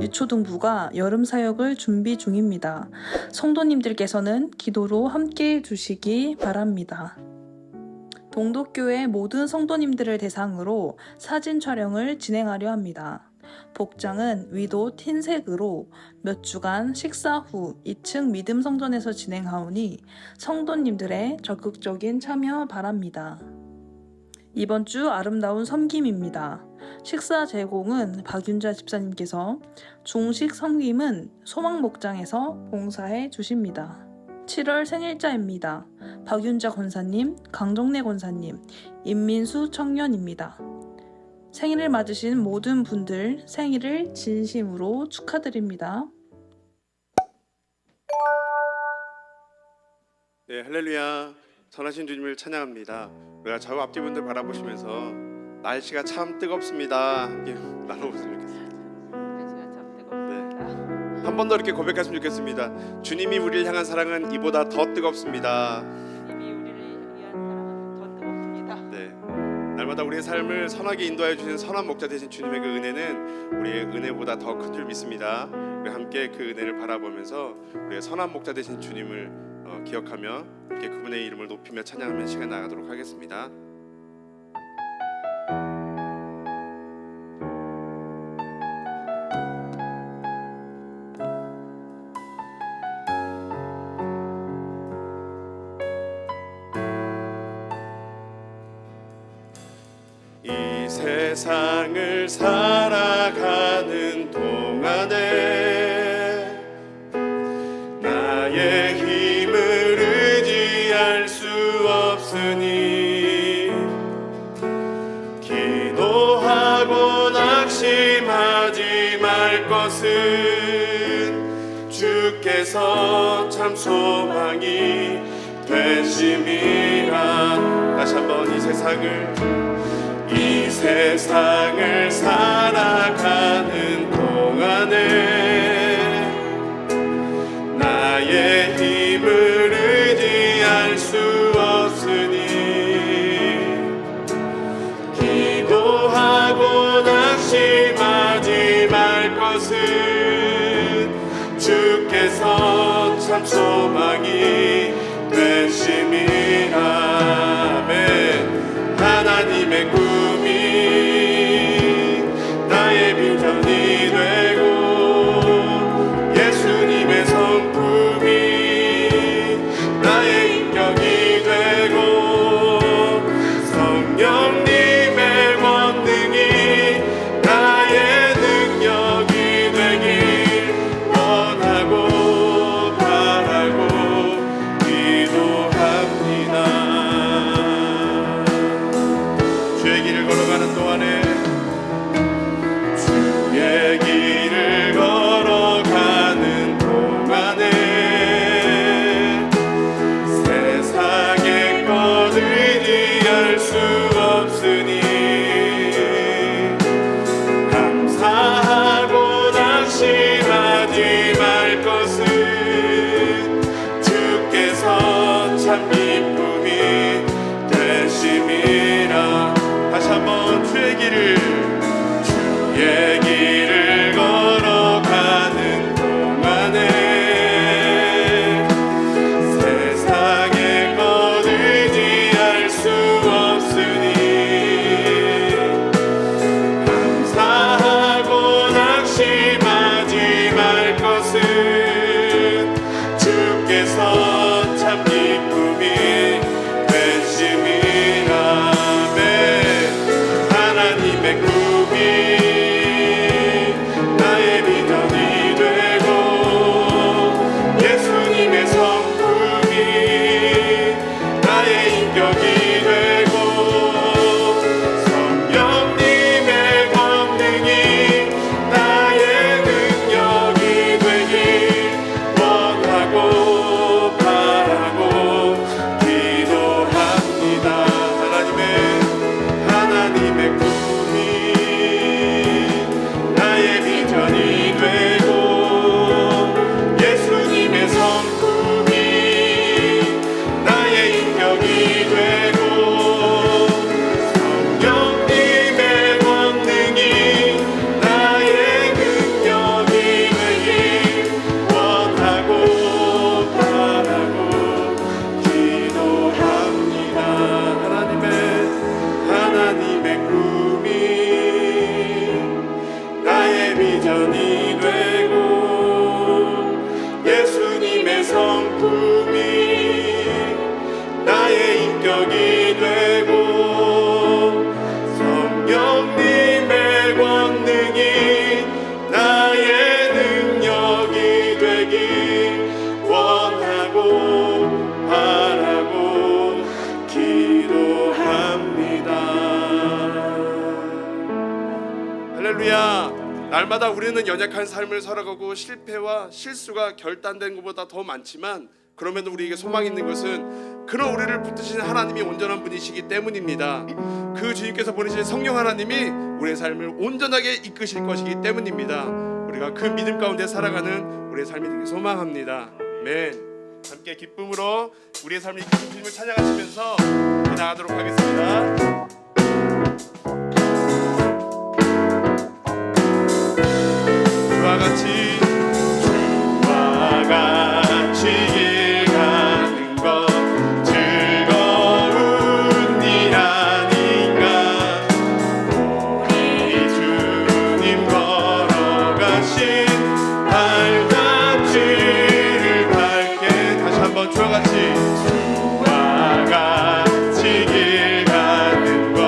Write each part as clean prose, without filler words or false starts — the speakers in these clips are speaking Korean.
유초등부가 여름 사역을 준비 중입니다. 성도님들께서는 기도로 함께 해주시기 바랍니다. 동독교회 모든 성도님들을 대상으로 사진 촬영을 진행하려 합니다. 복장은 위도 흰색으로 몇 주간 식사 후 2층 믿음 성전에서 진행하오니 성도님들의 적극적인 참여 바랍니다. 이번 주 아름다운 섬김입니다. 식사 제공은 박윤자 집사님께서, 중식 섬김은 소망목장에서 봉사해 주십니다. 7월 생일자입니다. 박윤자 권사님, 강정래 권사님, 임민수 청년입니다. 생일을 맞으신 모든 분들 생일을 진심으로 축하드립니다. 네, 할렐루야. 선하신 주님을 찬양합니다. 우리가 좌우 앞뒤 분들 바라보시면서 날씨가 참 뜨겁습니다. 함께 나눠보시면 좋겠습니다. 날씨가 참 뜨겁습니다. 한 번 더 이렇게 고백했으면 좋겠습니다. 주님이 우리를 향한 사랑은 이보다 더 뜨겁습니다. 주님이 우리를 향한 사랑은 더 뜨겁습니다. 네, 날마다 우리의 삶을 선하게 인도하여 주시는 선한 목자 되신 주님의 그 은혜는 우리의 은혜보다 더 큰 줄 믿습니다. 우리 함께 그 은혜를 바라보면서 우리의 선한 목자 되신 주님을 기억하며 이렇게 그분의 이름을 높이며 찬양하며 시간 나가도록 하겠습니다. 이 세상을 살아가는 동안에 나의 힘을 의지할 수 없으니 기도하고 낙심하지 말 것은 주께서 참 소망이 되심이라. 다시 한번 이 세상을 살아가는 동안에 나의 힘을 의지할 수 없으니 기도하고 낙심하지 말 것은 주께서 참 소망이 되심이라. 아멘. 하나님의 꿈이 나의 비전이 되고 예수님의 성품이 나의 인격이 되고 성령님의 권능이 나의 능력이 되길 원하고 바라고 기도합니다. 주의 길을 실천이 되고 예수님의 성품이 나의 인격이 되고 성령님의 권능이 나의 능력이 되길 원하고 바라고 기도합니다. 할렐루야. 날마다 우리는 연약한 삶을 살아가고 실패와 실수가 결단된 것보다 더 많지만 그럼에도 우리에게 소망이 있는 것은 그런 우리를 붙드시는 하나님이 온전한 분이시기 때문입니다. 그 주님께서 보내신 성령 하나님이 우리의 삶을 온전하게 이끄실 것이기 때문입니다. 우리가 그 믿음 가운데 살아가는 우리의 삶이 되길 소망합니다. 아멘. 함께 기쁨으로 우리의 삶을 이끄신 주님을 찬양하시면서 나가도록 하겠습니다. 주와 같이 길 가는 것 즐거운 일 아닌가. 우리 주님 걸어가신 발자취를 밝게 다시 한번 주와 같이 길 가는 것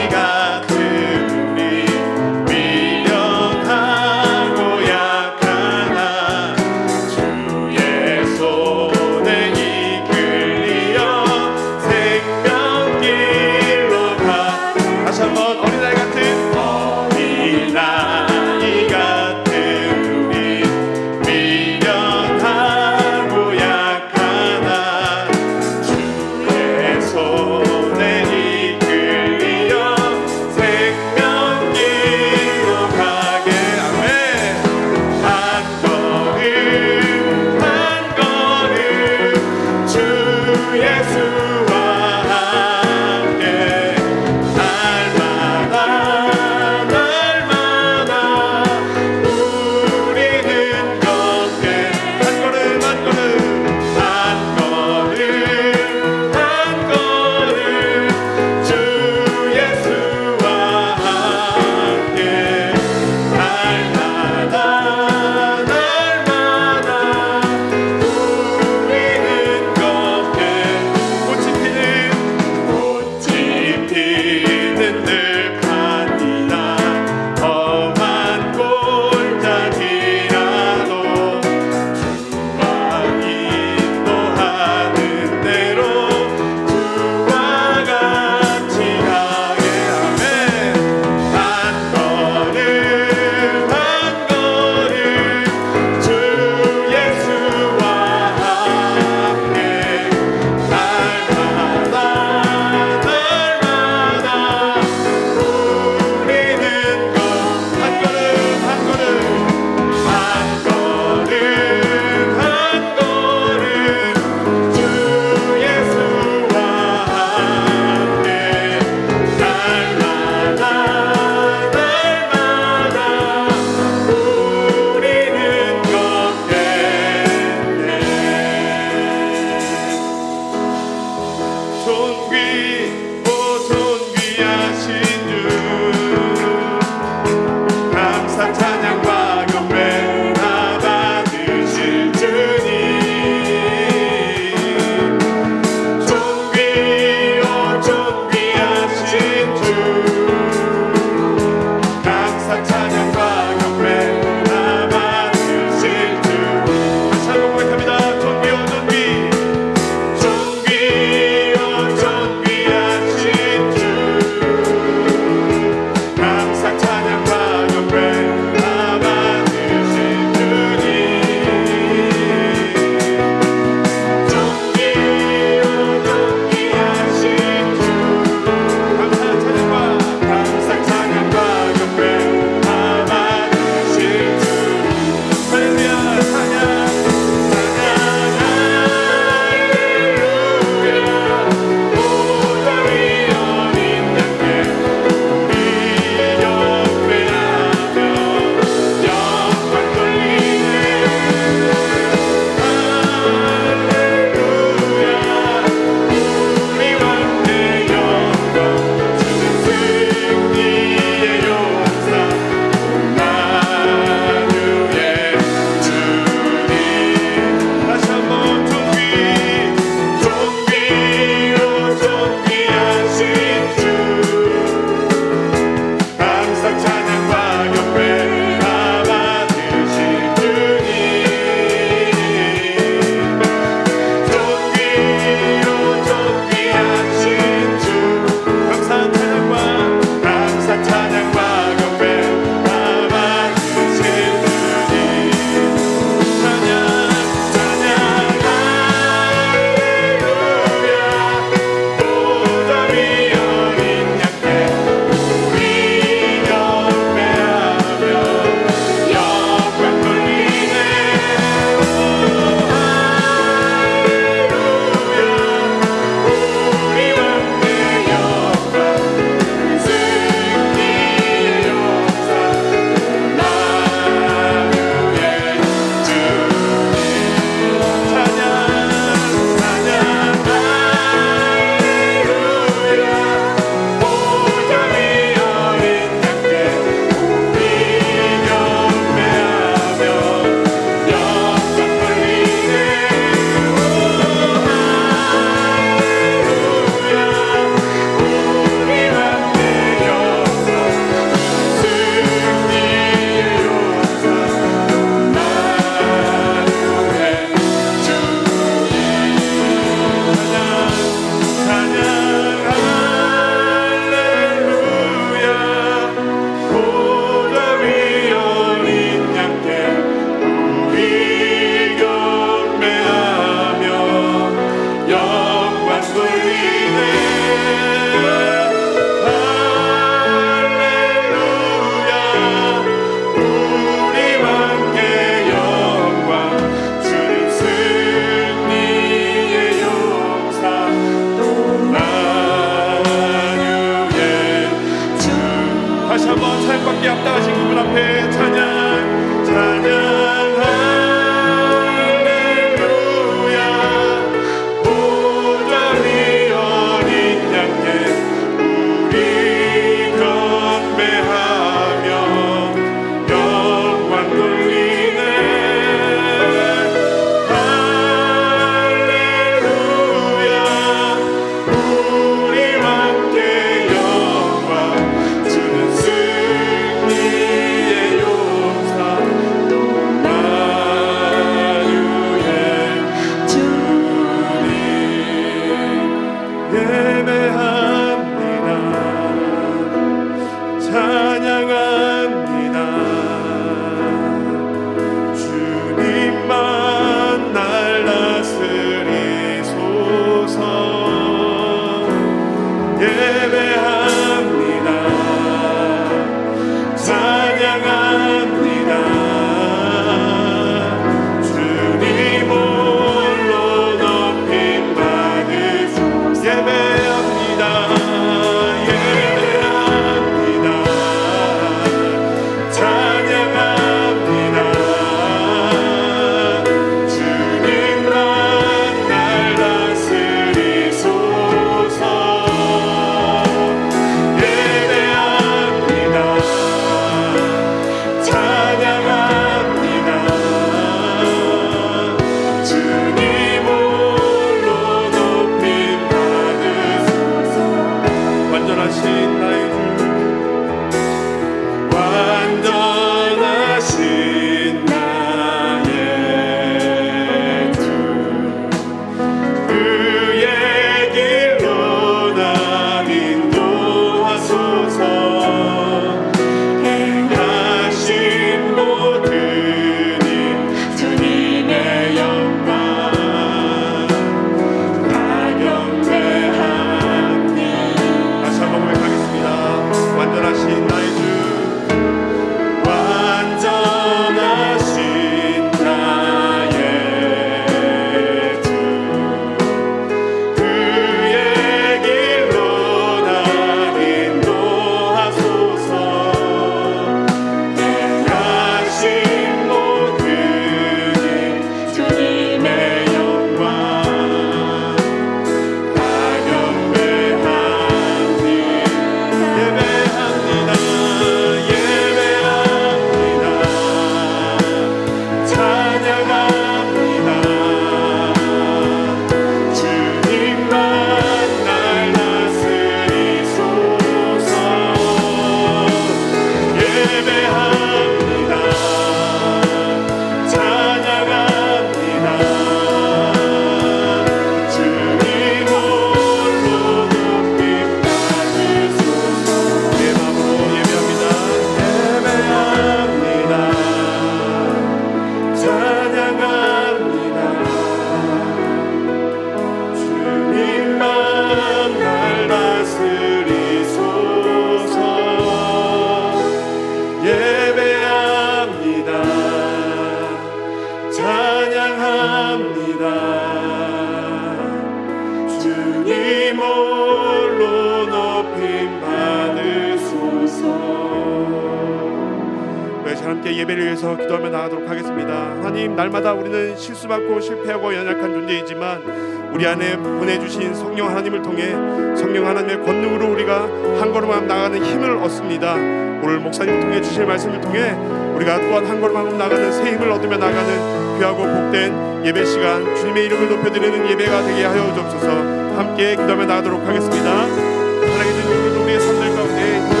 함께 예배를 위해서 기도하며 나가도록 하겠습니다. 하나님, 날마다 우리는 실수받고 실패하고 연약한 존재이지만 우리 안에 보내주신 성령 하나님을 통해 성령 하나님의 권능으로 우리가 한 걸음 나가는 힘을 얻습니다. 오늘 목사님을 통해 주실 말씀을 통해 우리가 또한 한 걸음 나가는 새 힘을 얻으며 나가는 귀하고 복된 예배 시간, 주님의 이름을 높여드리는 예배가 되게 하여 주옵소서. 함께 기도하며 나가도록 하겠습니다. 사랑해 주신 우리도 우리의 삶들 가운데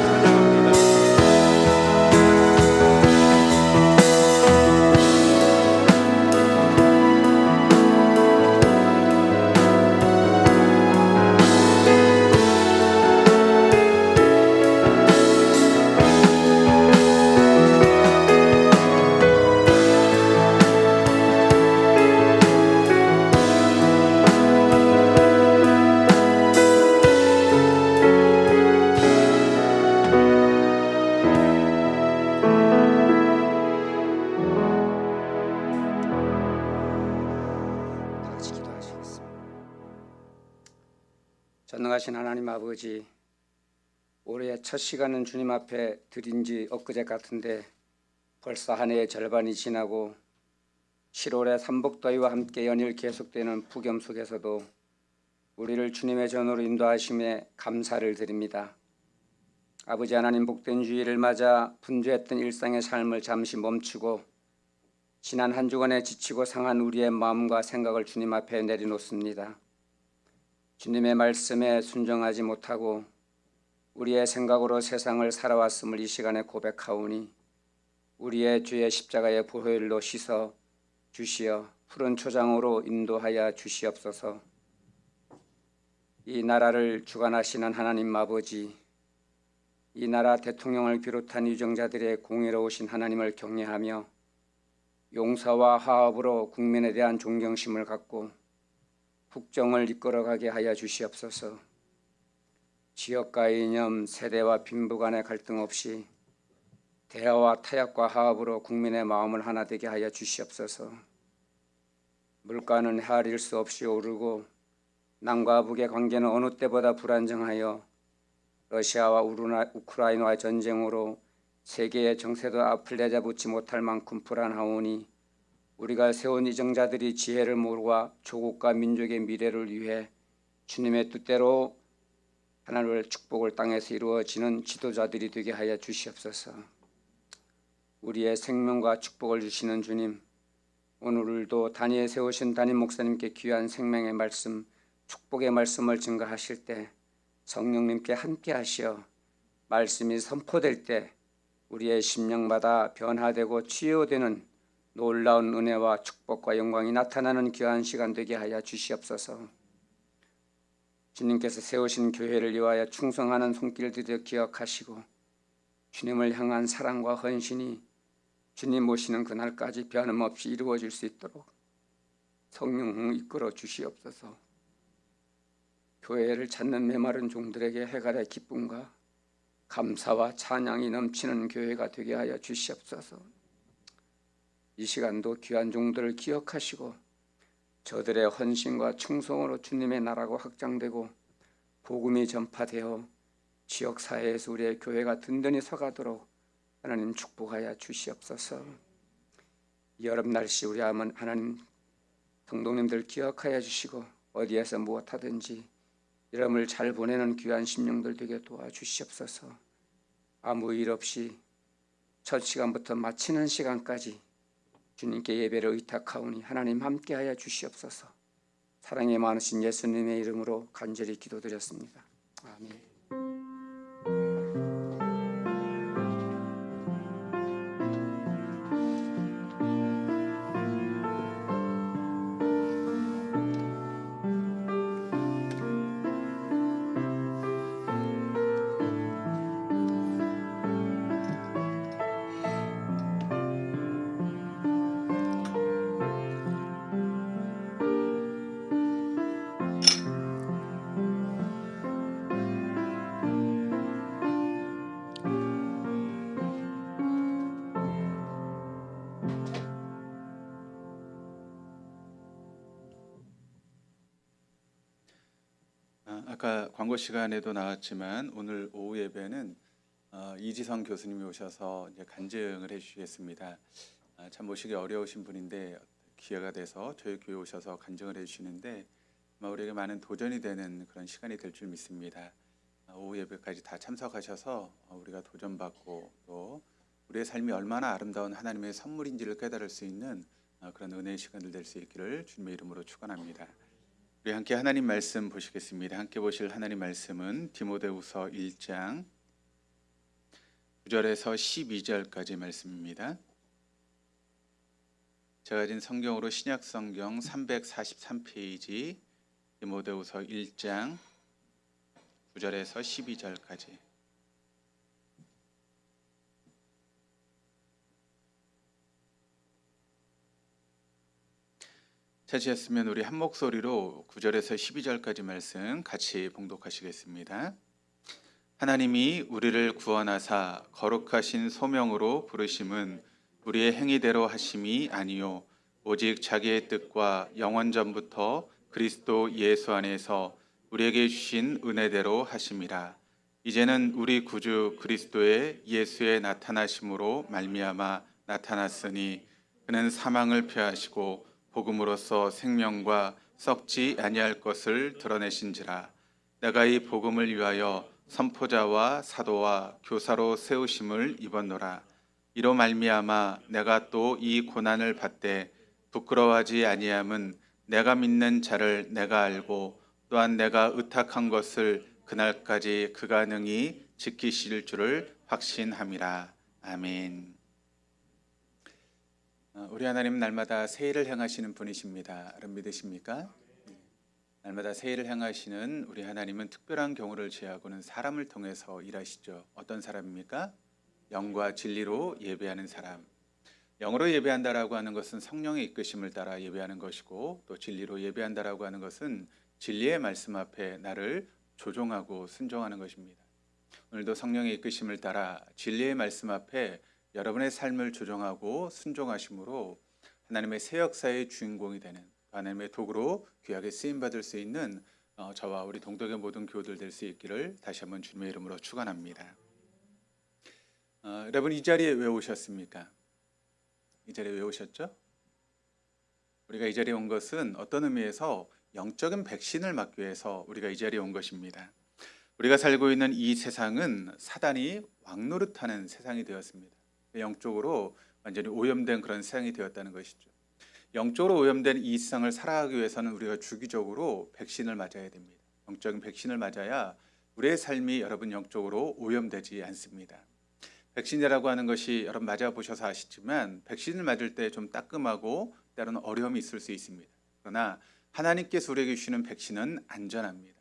찬양합니다. 다 같이 기도하시겠습니다. 전능하신 하나님 아버지, 올해 첫 시간은 주님 앞에 드린 지 엊그제 같은데 벌써 한 해의 절반이 지나고 7월의 삼복더위와 함께 연일 계속되는 폭염 속에서도 우리를 주님의 전으로 인도하심에 감사를 드립니다. 아버지 하나님, 복된 주일을 맞아 분주했던 일상의 삶을 잠시 멈추고 지난 한 주간에 지치고 상한 우리의 마음과 생각을 주님 앞에 내려놓습니다. 주님의 말씀에 순종하지 못하고 우리의 생각으로 세상을 살아왔음을 이 시간에 고백하오니 우리의 죄의 십자가의 보혈로 씻어 주시어 푸른 초장으로 인도하여 주시옵소서. 이 나라를 주관하시는 하나님 아버지, 이 나라 대통령을 비롯한 유정자들의 공의로우신 하나님을 경외하며 용서와 화합으로 국민에 대한 존경심을 갖고 국정을 이끌어가게 하여 주시옵소서. 지역과 이념, 세대와 빈부 간의 갈등 없이 대화와 타협과 화합으로 국민의 마음을 하나 되게 하여 주시옵소서. 물가는 헤아릴 수 없이 오르고 남과 북의 관계는 어느 때보다 불안정하여 러시아와 우크라이나의 전쟁으로 세계의 정세도 앞을 내잡지 못할 만큼 불안하오니 우리가 세운 이정자들이 지혜를 모으고 조국과 민족의 미래를 위해 주님의 뜻대로 하나님의 축복을 땅에서 이루어지는 지도자들이 되게 하여 주시옵소서. 우리의 생명과 축복을 주시는 주님, 오늘도 단위에 세우신 담임 목사님께 귀한 생명의 말씀, 축복의 말씀을 증거하실 때 성령님께 함께 하시어 말씀이 선포될 때 우리의 심령마다 변화되고 치유되는 놀라운 은혜와 축복과 영광이 나타나는 귀한 시간 되게 하여 주시옵소서. 주님께서 세우신 교회를 위하여 충성하는 손길들을 기억하시고 주님을 향한 사랑과 헌신이 주님 모시는 그날까지 변함없이 이루어질 수 있도록 성령 이끌어 주시옵소서. 교회를 찾는 메마른 종들에게 해갈의 기쁨과 감사와 찬양이 넘치는 교회가 되게 하여 주시옵소서. 이 시간도 귀한 종들을 기억하시고 저들의 헌신과 충성으로 주님의 나라가 확장되고 복음이 전파되어 지역사회에서 우리의 교회가 든든히 서가도록 하나님 축복하여 주시옵소서. 여름 날씨 우리 하나님 성도님들 기억하여 주시고 어디에서 무엇하든지 여름을 잘 보내는 귀한 심령들 되게 도와주시옵소서. 아무 일 없이 첫 시간부터 마치는 시간까지 주님께 예배를 의탁하오니 하나님 함께하여 주시옵소서. 사랑이 많으신 예수님의 이름으로 간절히 기도드렸습니다. 아멘. 아까 광고 시간에도 나왔지만 오늘 오후 예배는 이지성 교수님이 오셔서 이제 간증을 해주시겠습니다. 참 모시기 어려우신 분인데 기회가 돼서 저희 교회 오셔서 간증을 해주시는데 아마 우리에게 많은 도전이 되는 그런 시간이 될 줄 믿습니다. 오후 예배까지 다 참석하셔서 우리가 도전받고 또 우리의 삶이 얼마나 아름다운 하나님의 선물인지를 깨달을 수 있는 그런 은혜의 시간들 될 수 있기를 주님의 이름으로 축원합니다. 우리 함께 하나님 말씀 보시겠습니다. 함께 보실 하나님 말씀은 디모데후서 1장 9절에서 12절까지 말씀입니다. 제가 가진 성경으로 신약 성경 343페이지 디모데후서 1장 9절에서 12절까지. 찾으셨으면 우리 한 목소리로 9절에서 12절까지 말씀 같이 봉독하시겠습니다. 하나님이 우리를 구원하사 거룩하신 소명으로 부르심은 우리의 행위대로 하심이 아니요 오직 자기의 뜻과 영원 전부터 그리스도 예수 안에서 우리에게 주신 은혜대로 하심이라. 이제는 우리 구주 그리스도의 예수의 나타나심으로 말미암아 나타났으니 그는 사망을 폐하시고 복음으로써 생명과 썩지 아니할 것을 드러내신지라. 내가 이 복음을 위하여 선포자와 사도와 교사로 세우심을 입었노라. 이로 말미암아 내가 또 이 고난을 받되 부끄러워하지 아니함은 내가 믿는 자를 내가 알고 또한 내가 의탁한 것을 그날까지 그가 능히 지키실 줄을 확신함이라. 아멘. 우리 하나님 날마다 새 일을 행하시는 분이십니다. 여러분 믿으십니까? 날마다 새 일을 행하시는 우리 하나님은 특별한 경우를 제하고는 사람을 통해서 일하시죠. 어떤 사람입니까? 영과 진리로 예배하는 사람. 영으로 예배한다라고 하는 것은 성령의 이끄심을 따라 예배하는 것이고 또 진리로 예배한다라고 하는 것은 진리의 말씀 앞에 나를 조종하고 순종하는 것입니다. 오늘도 성령의 이끄심을 따라 진리의 말씀 앞에 여러분의 삶을 조정하고 순종하심으로 하나님의 새 역사의 주인공이 되는 하나님의 도구로 귀하게 쓰임받을 수 있는 저와 우리 동덕의 모든 교우들 될 수 있기를 다시 한번 주님의 이름으로 축원합니다. 여러분 이 자리에 왜 오셨습니까? 이 자리에 왜 오셨죠? 우리가 이 자리에 온 것은 어떤 의미에서 영적인 백신을 맞기 위해서 우리가 이 자리에 온 것입니다. 우리가 살고 있는 이 세상은 사단이 왕노릇하는 세상이 되었습니다. 영적으로 완전히 오염된 그런 세상이 되었다는 것이죠. 영적으로 오염된 이 세상을 살아가기 위해서는 우리가 주기적으로 백신을 맞아야 됩니다. 영적인 백신을 맞아야 우리의 삶이 여러분 영적으로 오염되지 않습니다. 백신이라고 하는 것이 여러분 맞아보셔서 아시지만 백신을 맞을 때 좀 따끔하고 때로는 어려움이 있을 수 있습니다. 그러나 하나님께서 우리에게 주시는 백신은 안전합니다.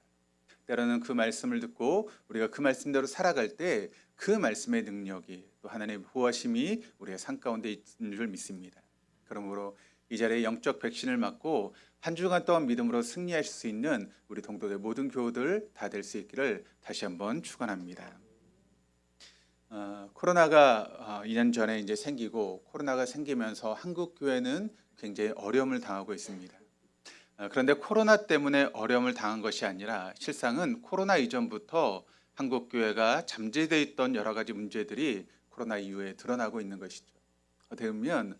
때로는 그 말씀을 듣고 우리가 그 말씀대로 살아갈 때 그 말씀의 능력이 또 하나님의 보호하심이 우리의 삶 가운데 있는 줄 믿습니다. 그러므로 이 자리에 영적 백신을 맞고 한 주간 동안 믿음으로 승리하실 수 있는 우리 동독의 모든 교우들 다 될 수 있기를 다시 한번 축원합니다. 코로나가 2년 전에 이제 생기고 코로나가 생기면서 한국 교회는 굉장히 어려움을 당하고 있습니다. 그런데 코로나 때문에 어려움을 당한 것이 아니라 실상은 코로나 이전부터 한국 교회가 잠재되어 있던 여러 가지 문제들이 코로나 이후에 드러나고 있는 것이죠. 어떻게 보면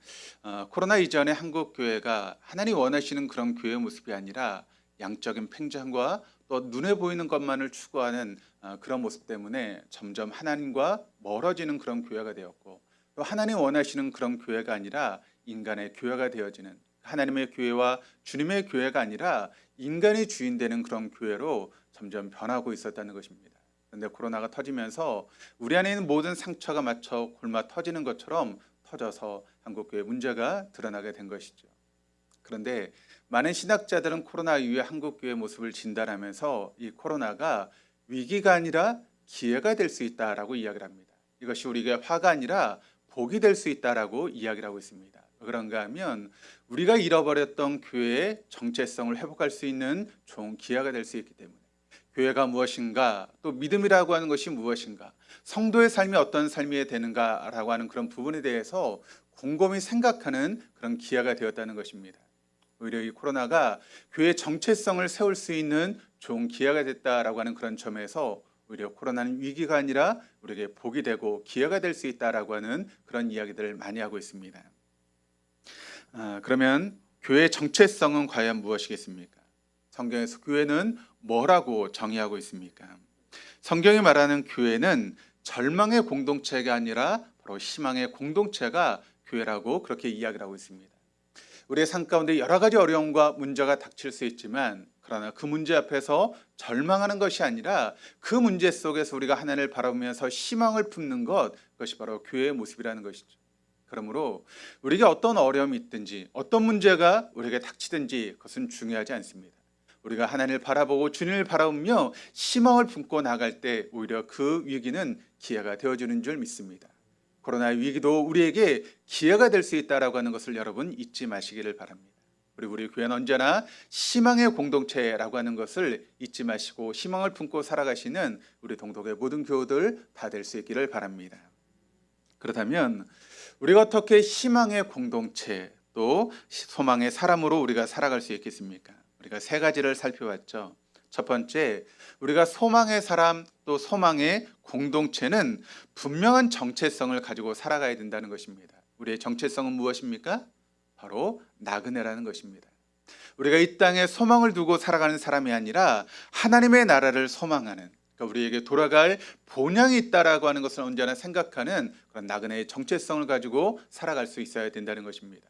코로나 이전에 한국 교회가 하나님 원하시는 그런 교회 모습이 아니라 양적인 팽창과 또 눈에 보이는 것만을 추구하는 그런 모습 때문에 점점 하나님과 멀어지는 그런 교회가 되었고 또 하나님 원하시는 그런 교회가 아니라 인간의 교회가 되어지는 하나님의 교회와 주님의 교회가 아니라 인간이 주인 되는 그런 교회로 점점 변하고 있었다는 것입니다. 그런데 코로나가 터지면서 우리 안에 있는 모든 상처가 맞춰 골마 터지는 것처럼 터져서 한국교회 문제가 드러나게 된 것이죠. 그런데 많은 신학자들은 코로나 이후에 한국교회 모습을 진단하면서 이 코로나가 위기가 아니라 기회가 될 수 있다라고 이야기를 합니다. 이것이 우리에게 화가 아니라 복이 될 수 있다라고 이야기를 하고 있습니다. 그런가 하면 우리가 잃어버렸던 교회의 정체성을 회복할 수 있는 좋은 기회가 될 수 있기 때문에 교회가 무엇인가 또 믿음이라고 하는 것이 무엇인가 성도의 삶이 어떤 삶이 되는가라고 하는 그런 부분에 대해서 곰곰이 생각하는 그런 기회가 되었다는 것입니다. 오히려 이 코로나가 교회의 정체성을 세울 수 있는 좋은 기회가 됐다라고 하는 그런 점에서 오히려 코로나는 위기가 아니라 우리에게 복이 되고 기회가 될 수 있다라고 하는 그런 이야기들을 많이 하고 있습니다. 그러면 교회의 정체성은 과연 무엇이겠습니까? 성경에서 교회는 뭐라고 정의하고 있습니까? 성경이 말하는 교회는 절망의 공동체가 아니라 바로 희망의 공동체가 교회라고 그렇게 이야기를 하고 있습니다. 우리의 삶 가운데 여러 가지 어려움과 문제가 닥칠 수 있지만 그러나 그 문제 앞에서 절망하는 것이 아니라 그 문제 속에서 우리가 하나님을 바라보면서 희망을 품는 것, 그것이 바로 교회의 모습이라는 것이죠. 그러므로 우리에게 어떤 어려움이 있든지 어떤 문제가 우리에게 닥치든지 그것은 중요하지 않습니다. 우리가 하나님을 바라보고 주님을 바라보며 희망을 품고 나갈 때 오히려 그 위기는 기회가 되어주는 줄 믿습니다. 코로나 위기도 우리에게 기회가 될 수 있다라고 하는 것을 여러분 잊지 마시기를 바랍니다. 그리고 우리 교회는 언제나 희망의 공동체라고 하는 것을 잊지 마시고 희망을 품고 살아가시는 우리 동독의 모든 교우들 다 될 수 있기를 바랍니다. 그렇다면 우리가 어떻게 희망의 공동체 또 소망의 사람으로 우리가 살아갈 수 있겠습니까? 우리가 세 가지를 살펴봤죠. 첫 번째, 우리가 소망의 사람 또 소망의 공동체는 분명한 정체성을 가지고 살아가야 된다는 것입니다. 우리의 정체성은 무엇입니까? 바로 나그네라는 것입니다. 우리가 이 땅에 소망을 두고 살아가는 사람이 아니라 하나님의 나라를 소망하는, 그러니까 우리에게 돌아갈 본향이 있다라고 하는 것을 언제나 생각하는 그런 나그네의 정체성을 가지고 살아갈 수 있어야 된다는 것입니다.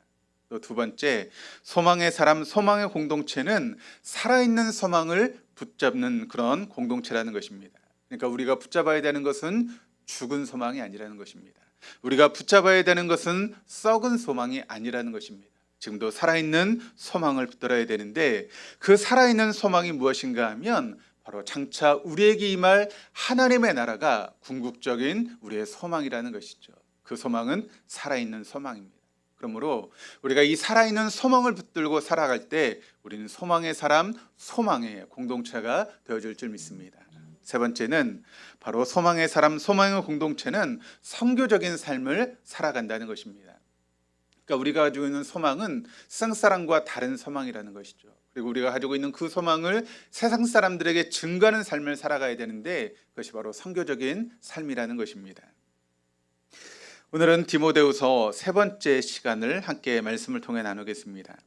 또 두 번째, 소망의 사람, 소망의 공동체는 살아있는 소망을 붙잡는 그런 공동체라는 것입니다. 그러니까 우리가 붙잡아야 되는 것은 죽은 소망이 아니라는 것입니다. 우리가 붙잡아야 되는 것은 썩은 소망이 아니라는 것입니다. 지금도 살아있는 소망을 붙들어야 되는데 그 살아있는 소망이 무엇인가 하면 바로 장차 우리에게 임할 하나님의 나라가 궁극적인 우리의 소망이라는 것이죠. 그 소망은 살아있는 소망입니다. 그러므로 우리가 이 살아있는 소망을 붙들고 살아갈 때 우리는 소망의 사람, 소망의 공동체가 되어줄 줄 믿습니다. 세 번째는 바로 소망의 사람, 소망의 공동체는 선교적인 삶을 살아간다는 것입니다. 그러니까 우리가 가지고 있는 소망은 세상 사람과 다른 소망이라는 것이죠. 그리고 우리가 가지고 있는 그 소망을 세상 사람들에게 증거하는 삶을 살아가야 되는데 그것이 바로 선교적인 삶이라는 것입니다. 오늘은 디모데후서 세 번째 시간을 함께 말씀을 통해 나누겠습니다.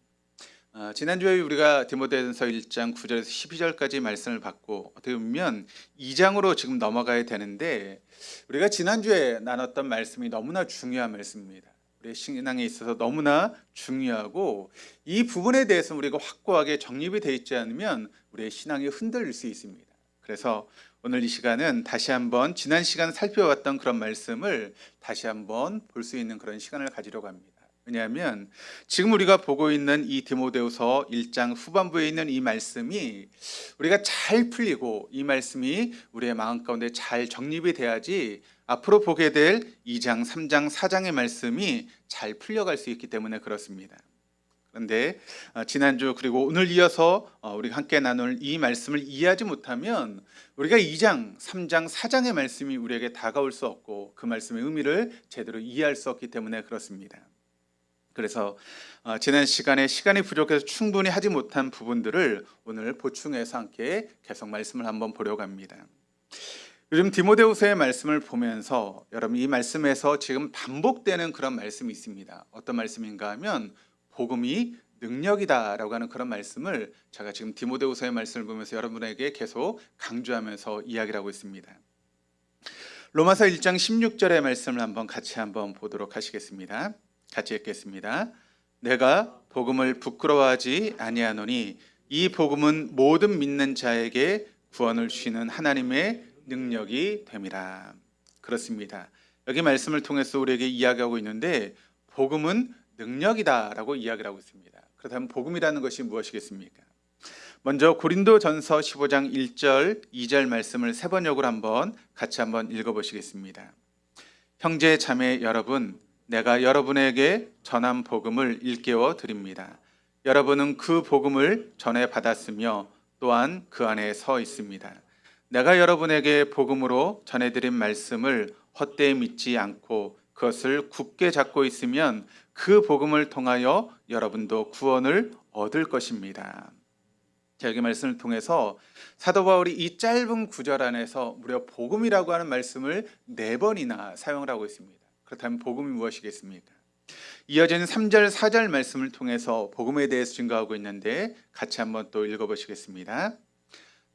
지난주에 우리가 디모데전서 1장 9절에서 12절까지 말씀을 받고 어떻게 보면 2장으로 지금 넘어가야 되는데 우리가 지난주에 나눴던 말씀이 너무나 중요한 말씀입니다. 우리의 신앙에 있어서 너무나 중요하고 이 부분에 대해서 우리가 확고하게 정립이 되어 있지 않으면 우리의 신앙이 흔들릴 수 있습니다. 그래서 오늘 이 시간은 다시 한번 지난 시간 살펴봤던 그런 말씀을 다시 한번 볼 수 있는 그런 시간을 가지려고 합니다. 왜냐하면 지금 우리가 보고 있는 이 디모데후서 1장 후반부에 있는 이 말씀이 우리가 잘 풀리고 이 말씀이 우리의 마음 가운데 잘 정립이 돼야지 앞으로 보게 될 2장, 3장, 4장의 말씀이 잘 풀려갈 수 있기 때문에 그렇습니다. 그런데 지난주 그리고 오늘 이어서 우리가 함께 나눌 이 말씀을 이해하지 못하면 우리가 2장, 3장, 4장의 말씀이 우리에게 다가올 수 없고 그 말씀의 의미를 제대로 이해할 수 없기 때문에 그렇습니다. 그래서 지난 시간에 시간이 부족해서 충분히 하지 못한 부분들을 오늘 보충해서 함께 계속 말씀을 한번 보려고 합니다. 요즘 디모데후서의 말씀을 보면서 여러분 이 말씀에서 지금 반복되는 그런 말씀이 있습니다. 어떤 말씀인가 하면 복음이 능력이다라고 하는 그런 말씀을 제가 지금 디모데후서의 말씀을 보면서 여러분에게 계속 강조하면서 이야기를 하고 있습니다. 로마서 1장 16절의 말씀을 같이 보도록 하시겠습니다. 같이 읽겠습니다. 내가 복음을 부끄러워하지 아니하노니 이 복음은 모든 믿는 자에게 구원을 주시는 하나님의 능력이 됨이라. 그렇습니다. 여기 말씀을 통해서 우리에게 이야기하고 있는데 복음은 능력이다라고 이야기를 하고 있습니다. 그렇다면 복음이라는 것이 무엇이겠습니까? 먼저 고린도전서 15장 1절, 2절 말씀을 세 번역으로 같이 읽어보시겠습니다. 형제 자매 여러분, 내가 여러분에게 전한 복음을 일깨워 드립니다. 여러분은 그 복음을 전해 받았으며 또한 그 안에 서 있습니다. 내가 여러분에게 복음으로 전해드린 말씀을 헛되이 믿지 않고 그것을 굳게 잡고 있으면 그 복음을 통하여 여러분도 구원을 얻을 것입니다. 자, 여기 말씀을 통해서 사도 바울이 이 짧은 구절 안에서 무려 복음이라고 하는 말씀을 4번이나 사용을 하고 있습니다. 그렇다면 복음이 무엇이겠습니까? 이어지는 3절, 4절 말씀을 통해서 복음에 대해서 증거하고 있는데 같이 한번 또 읽어보시겠습니다.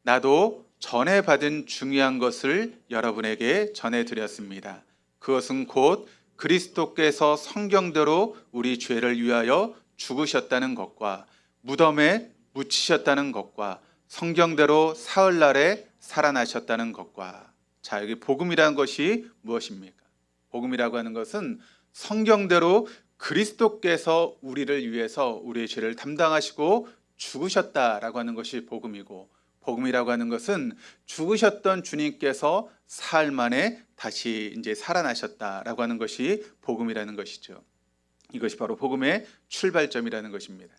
나도 전에 받은 중요한 것을 여러분에게 전해드렸습니다. 그것은 곧 그리스도께서 성경대로 우리 죄를 위하여 죽으셨다는 것과 무덤에 묻히셨다는 것과 성경대로 사흘날에 살아나셨다는 것과. 자, 여기 복음이라는 것이 무엇입니까? 복음이라고 하는 것은 성경대로 그리스도께서 우리를 위해서 우리의 죄를 담당하시고 죽으셨다라고 하는 것이 복음이고, 복음이라고 하는 것은 죽으셨던 주님께서 사흘 만에 다시 이제 살아나셨다라고 하는 것이 복음이라는 것이죠. 이것이 바로 복음의 출발점이라는 것입니다.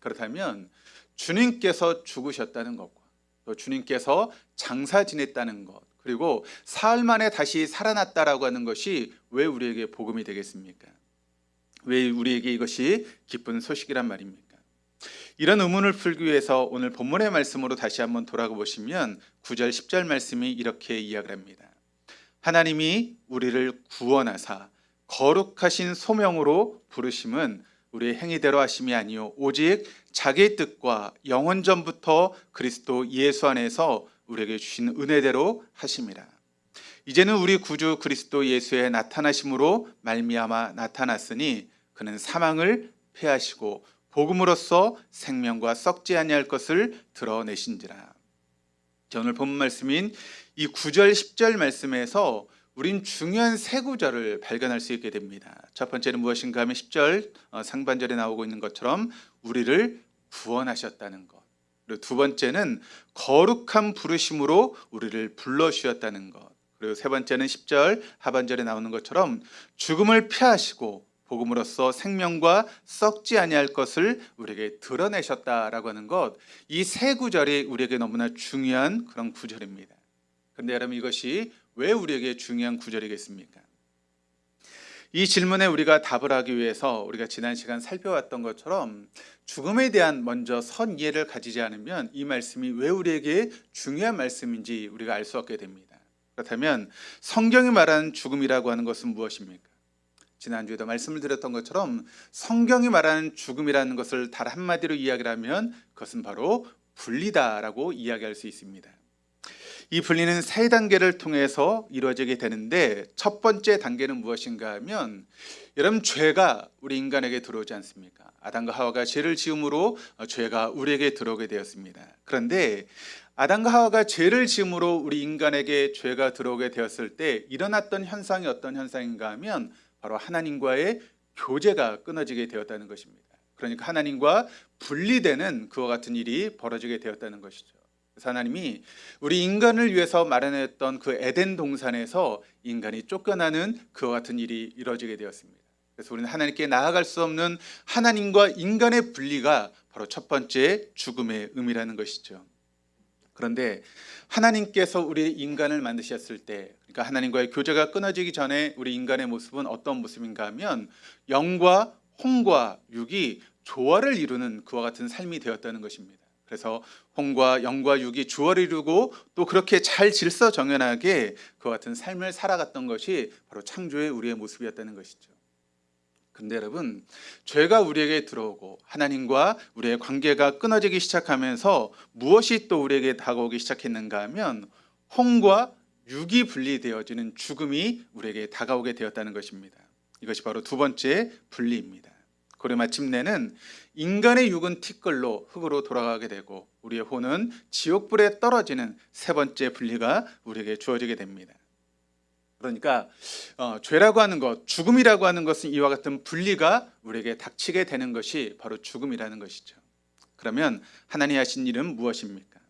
그렇다면 주님께서 죽으셨다는 것과 또 주님께서 장사 지냈다는 것, 그리고 사흘 만에 다시 살아났다라고 하는 것이 왜 우리에게 복음이 되겠습니까? 왜 우리에게 이것이 기쁜 소식이란 말입니까? 이런 의문을 풀기 위해서 오늘 본문의 말씀으로 다시 한번 돌아가 보시면 9절 10절 말씀이 이렇게 이야기를 합니다. 하나님이 우리를 구원하사 거룩하신 소명으로 부르심은 우리의 행위대로 하심이 아니요 오직 자기의 뜻과 영원 전부터 그리스도 예수 안에서 우리에게 주신 은혜대로 하심이라. 이제는 우리 구주 그리스도 예수의 나타나심으로 말미암아 나타났으니 그는 사망을 패하시고 복음으로써 생명과 썩지 아니할 것을 드러내신지라. 오늘 본 말씀인 이 9절 10절 말씀에서 우린 중요한 세 구절을 발견할 수 있게 됩니다. 첫 번째는 무엇인가 하면 10절 상반절에 나오고 있는 것처럼 우리를 구원하셨다는 것. 그리고 두 번째는 거룩한 부르심으로 우리를 불러주셨다는 것. 그리고 세 번째는 10절 하반절에 나오는 것처럼 죽음을 피하시고 복음으로써 생명과 썩지 아니할 것을 우리에게 드러내셨다라고 하는 것. 이 세 구절이 우리에게 너무나 중요한 그런 구절입니다. 그런데 여러분, 이것이 왜 우리에게 중요한 구절이겠습니까? 이 질문에 우리가 답을 하기 위해서 우리가 지난 시간 살펴왔던 것처럼 죽음에 대한 먼저 선 이해를 가지지 않으면 이 말씀이 왜 우리에게 중요한 말씀인지 우리가 알 수 없게 됩니다. 그렇다면 성경이 말하는 죽음이라고 하는 것은 무엇입니까? 지난주에도 말씀을 드렸던 것처럼 성경이 말하는 죽음이라는 것을 단 한마디로 이야기를 하면 그것은 바로 분리다라고 이야기할 수 있습니다. 이 분리는 세 단계를 통해서 이루어지게 되는데 첫 번째 단계는 무엇인가 하면, 여러분, 죄가 우리 인간에게 들어오지 않습니까? 아담과 하와가 죄를 지음으로 죄가 우리에게 들어오게 되었습니다. 그런데 아담과 하와가 죄를 지음으로 우리 인간에게 죄가 들어오게 되었을 때 일어났던 현상이 어떤 현상인가 하면 바로 하나님과의 교제가 끊어지게 되었다는 것입니다. 그러니까 하나님과 분리되는 그와 같은 일이 벌어지게 되었다는 것이죠. 그래서 하나님이 우리 인간을 위해서 마련했던 그 에덴 동산에서 인간이 쫓겨나는 그와 같은 일이 이루어지게 되었습니다. 그래서 우리는 하나님께 나아갈 수 없는 하나님과 인간의 분리가 바로 첫 번째 죽음의 의미라는 것이죠. 그런데 하나님께서 우리 인간을 만드셨을 때, 그러니까 하나님과의 교제가 끊어지기 전에 우리 인간의 모습은 어떤 모습인가 하면 영과 혼과 육이 조화를 이루는 그와 같은 삶이 되었다는 것입니다. 그래서 혼과 영과 육이 조화를 이루고 또 그렇게 잘 질서정연하게 그와 같은 삶을 살아갔던 것이 바로 창조의 우리의 모습이었다는 것이죠. 근데 여러분, 죄가 우리에게 들어오고 하나님과 우리의 관계가 끊어지기 시작하면서 무엇이 또 우리에게 다가오기 시작했는가 하면 혼과 육이 분리되어지는 죽음이 우리에게 다가오게 되었다는 것입니다. 이것이 바로 두 번째 분리입니다. 그리고 마침내는 인간의 육은 티끌로 흙으로 돌아가게 되고 우리의 혼은 지옥불에 떨어지는 세 번째 분리가 우리에게 주어지게 됩니다. 그러니까 죄라고 하는 것, 죽음이라고 하는 것은 이와 같은 분리가 우리에게 닥치게 되는 것이 바로 죽음이라는 것이죠. 그러면 하나님이 하신 일은 무엇입니까?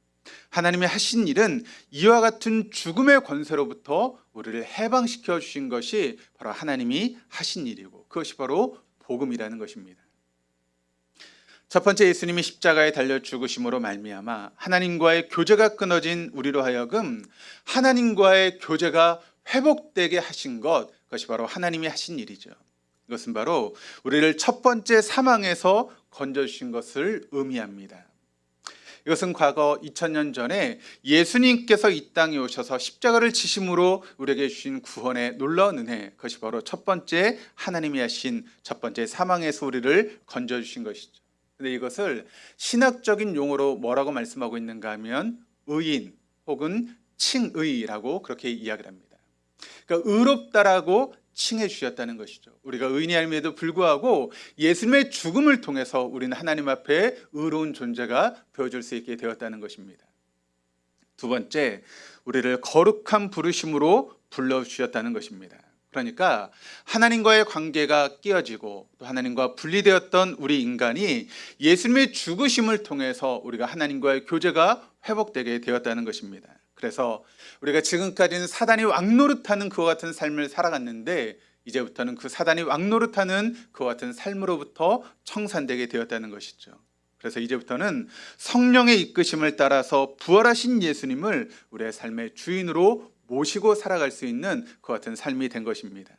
하나님이 하신 일은 이와 같은 죽음의 권세로부터 우리를 해방시켜 주신 것이 바로 하나님이 하신 일이고 그것이 바로 복음이라는 것입니다. 첫 번째, 예수님이 십자가에 달려 죽으심으로 말미암아 하나님과의 교제가 끊어진 우리로 하여금 하나님과의 교제가 회복되게 하신 것, 그것이 바로 하나님이 하신 일이죠. 이것은 바로 우리를 첫 번째 사망에서 건져주신 것을 의미합니다. 이것은 과거 2000년 전에 예수님께서 이 땅에 오셔서 십자가를 지심으로 우리에게 주신 구원의 놀라운 은혜, 그것이 바로 첫 번째 하나님이 하신 첫 번째 사망에서 우리를 건져주신 것이죠. 근데 이것을 신학적인 용어로 뭐라고 말씀하고 있는가 하면 의인 혹은 칭의라고 그렇게 이야기를 합니다. 그러니까 의롭다라고 칭해 주셨다는 것이죠. 우리가 의인이 아님에도 불구하고 예수님의 죽음을 통해서 우리는 하나님 앞에 의로운 존재가 되어줄 수 있게 되었다는 것입니다. 두 번째, 우리를 거룩한 부르심으로 불러주셨다는 것입니다. 그러니까 하나님과의 관계가 깨어지고 또 하나님과 분리되었던 우리 인간이 예수님의 죽으심을 통해서 우리가 하나님과의 교제가 회복되게 되었다는 것입니다. 그래서 우리가 지금까지는 사단이 왕노릇하는 그와 같은 삶을 살아갔는데 이제부터는 그 사단이 왕노릇하는 그와 같은 삶으로부터 청산되게 되었다는 것이죠. 그래서 이제부터는 성령의 이끄심을 따라서 부활하신 예수님을 우리의 삶의 주인으로 모시고 살아갈 수 있는 그와 같은 삶이 된 것입니다.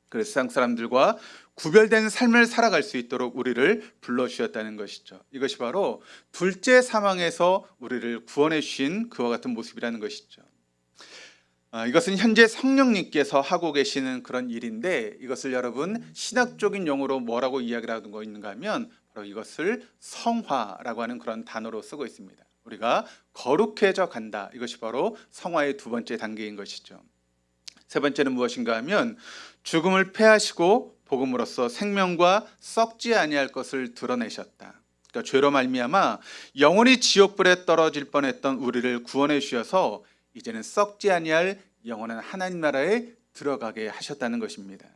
그래서 세상 사람들과 구별된 삶을 살아갈 수 있도록 우리를 불러주셨다는 것이죠. 이것이 바로 둘째 사망에서 우리를 구원해 주신 그와 같은 모습이라는 것이죠. 이것은 현재 성령님께서 하고 계시는 그런 일인데 이것을 여러분 신학적인 용어로 뭐라고 이야기를 하고 있는가 하면 바로 이것을 성화라고 하는 그런 단어로 쓰고 있습니다. 우리가 거룩해져 간다. 이것이 바로 성화의 두 번째 단계인 것이죠. 세 번째는 무엇인가 하면 죽음을 패하시고 복음으로써 생명과 썩지 아니할 것을 드러내셨다. 그러니까 죄로 말미암아 영원히 지옥불에 떨어질 뻔했던 우리를 구원해 주셔서 이제는 썩지 아니할 영원한 하나님 나라에 들어가게 하셨다는 것입니다.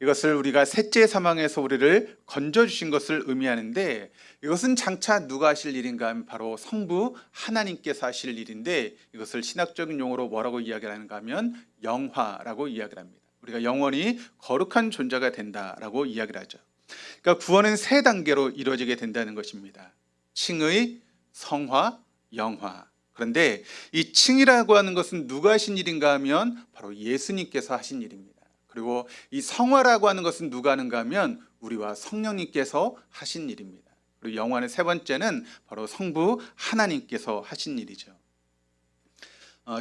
이것을 우리가 셋째 사망에서 우리를 건져주신 것을 의미하는데 이것은 장차 누가 하실 일인가 하면 바로 성부 하나님께서 하실 일인데 이것을 신학적인 용어로 뭐라고 이야기를 하는가 하면 영화라고 이야기를 합니다. 우리가 영원히 거룩한 존재가 된다라고 이야기를 하죠. 그러니까 구원은 세 단계로 이루어지게 된다는 것입니다. 칭의, 성화, 영화. 그런데 이 칭이라고 하는 것은 누가 하신 일인가 하면 바로 예수님께서 하신 일입니다. 그리고 이 성화라고 하는 것은 누가 하는가 하면 우리와 성령님께서 하신 일입니다. 그리고 영화는 세 번째는 바로 성부 하나님께서 하신 일이죠.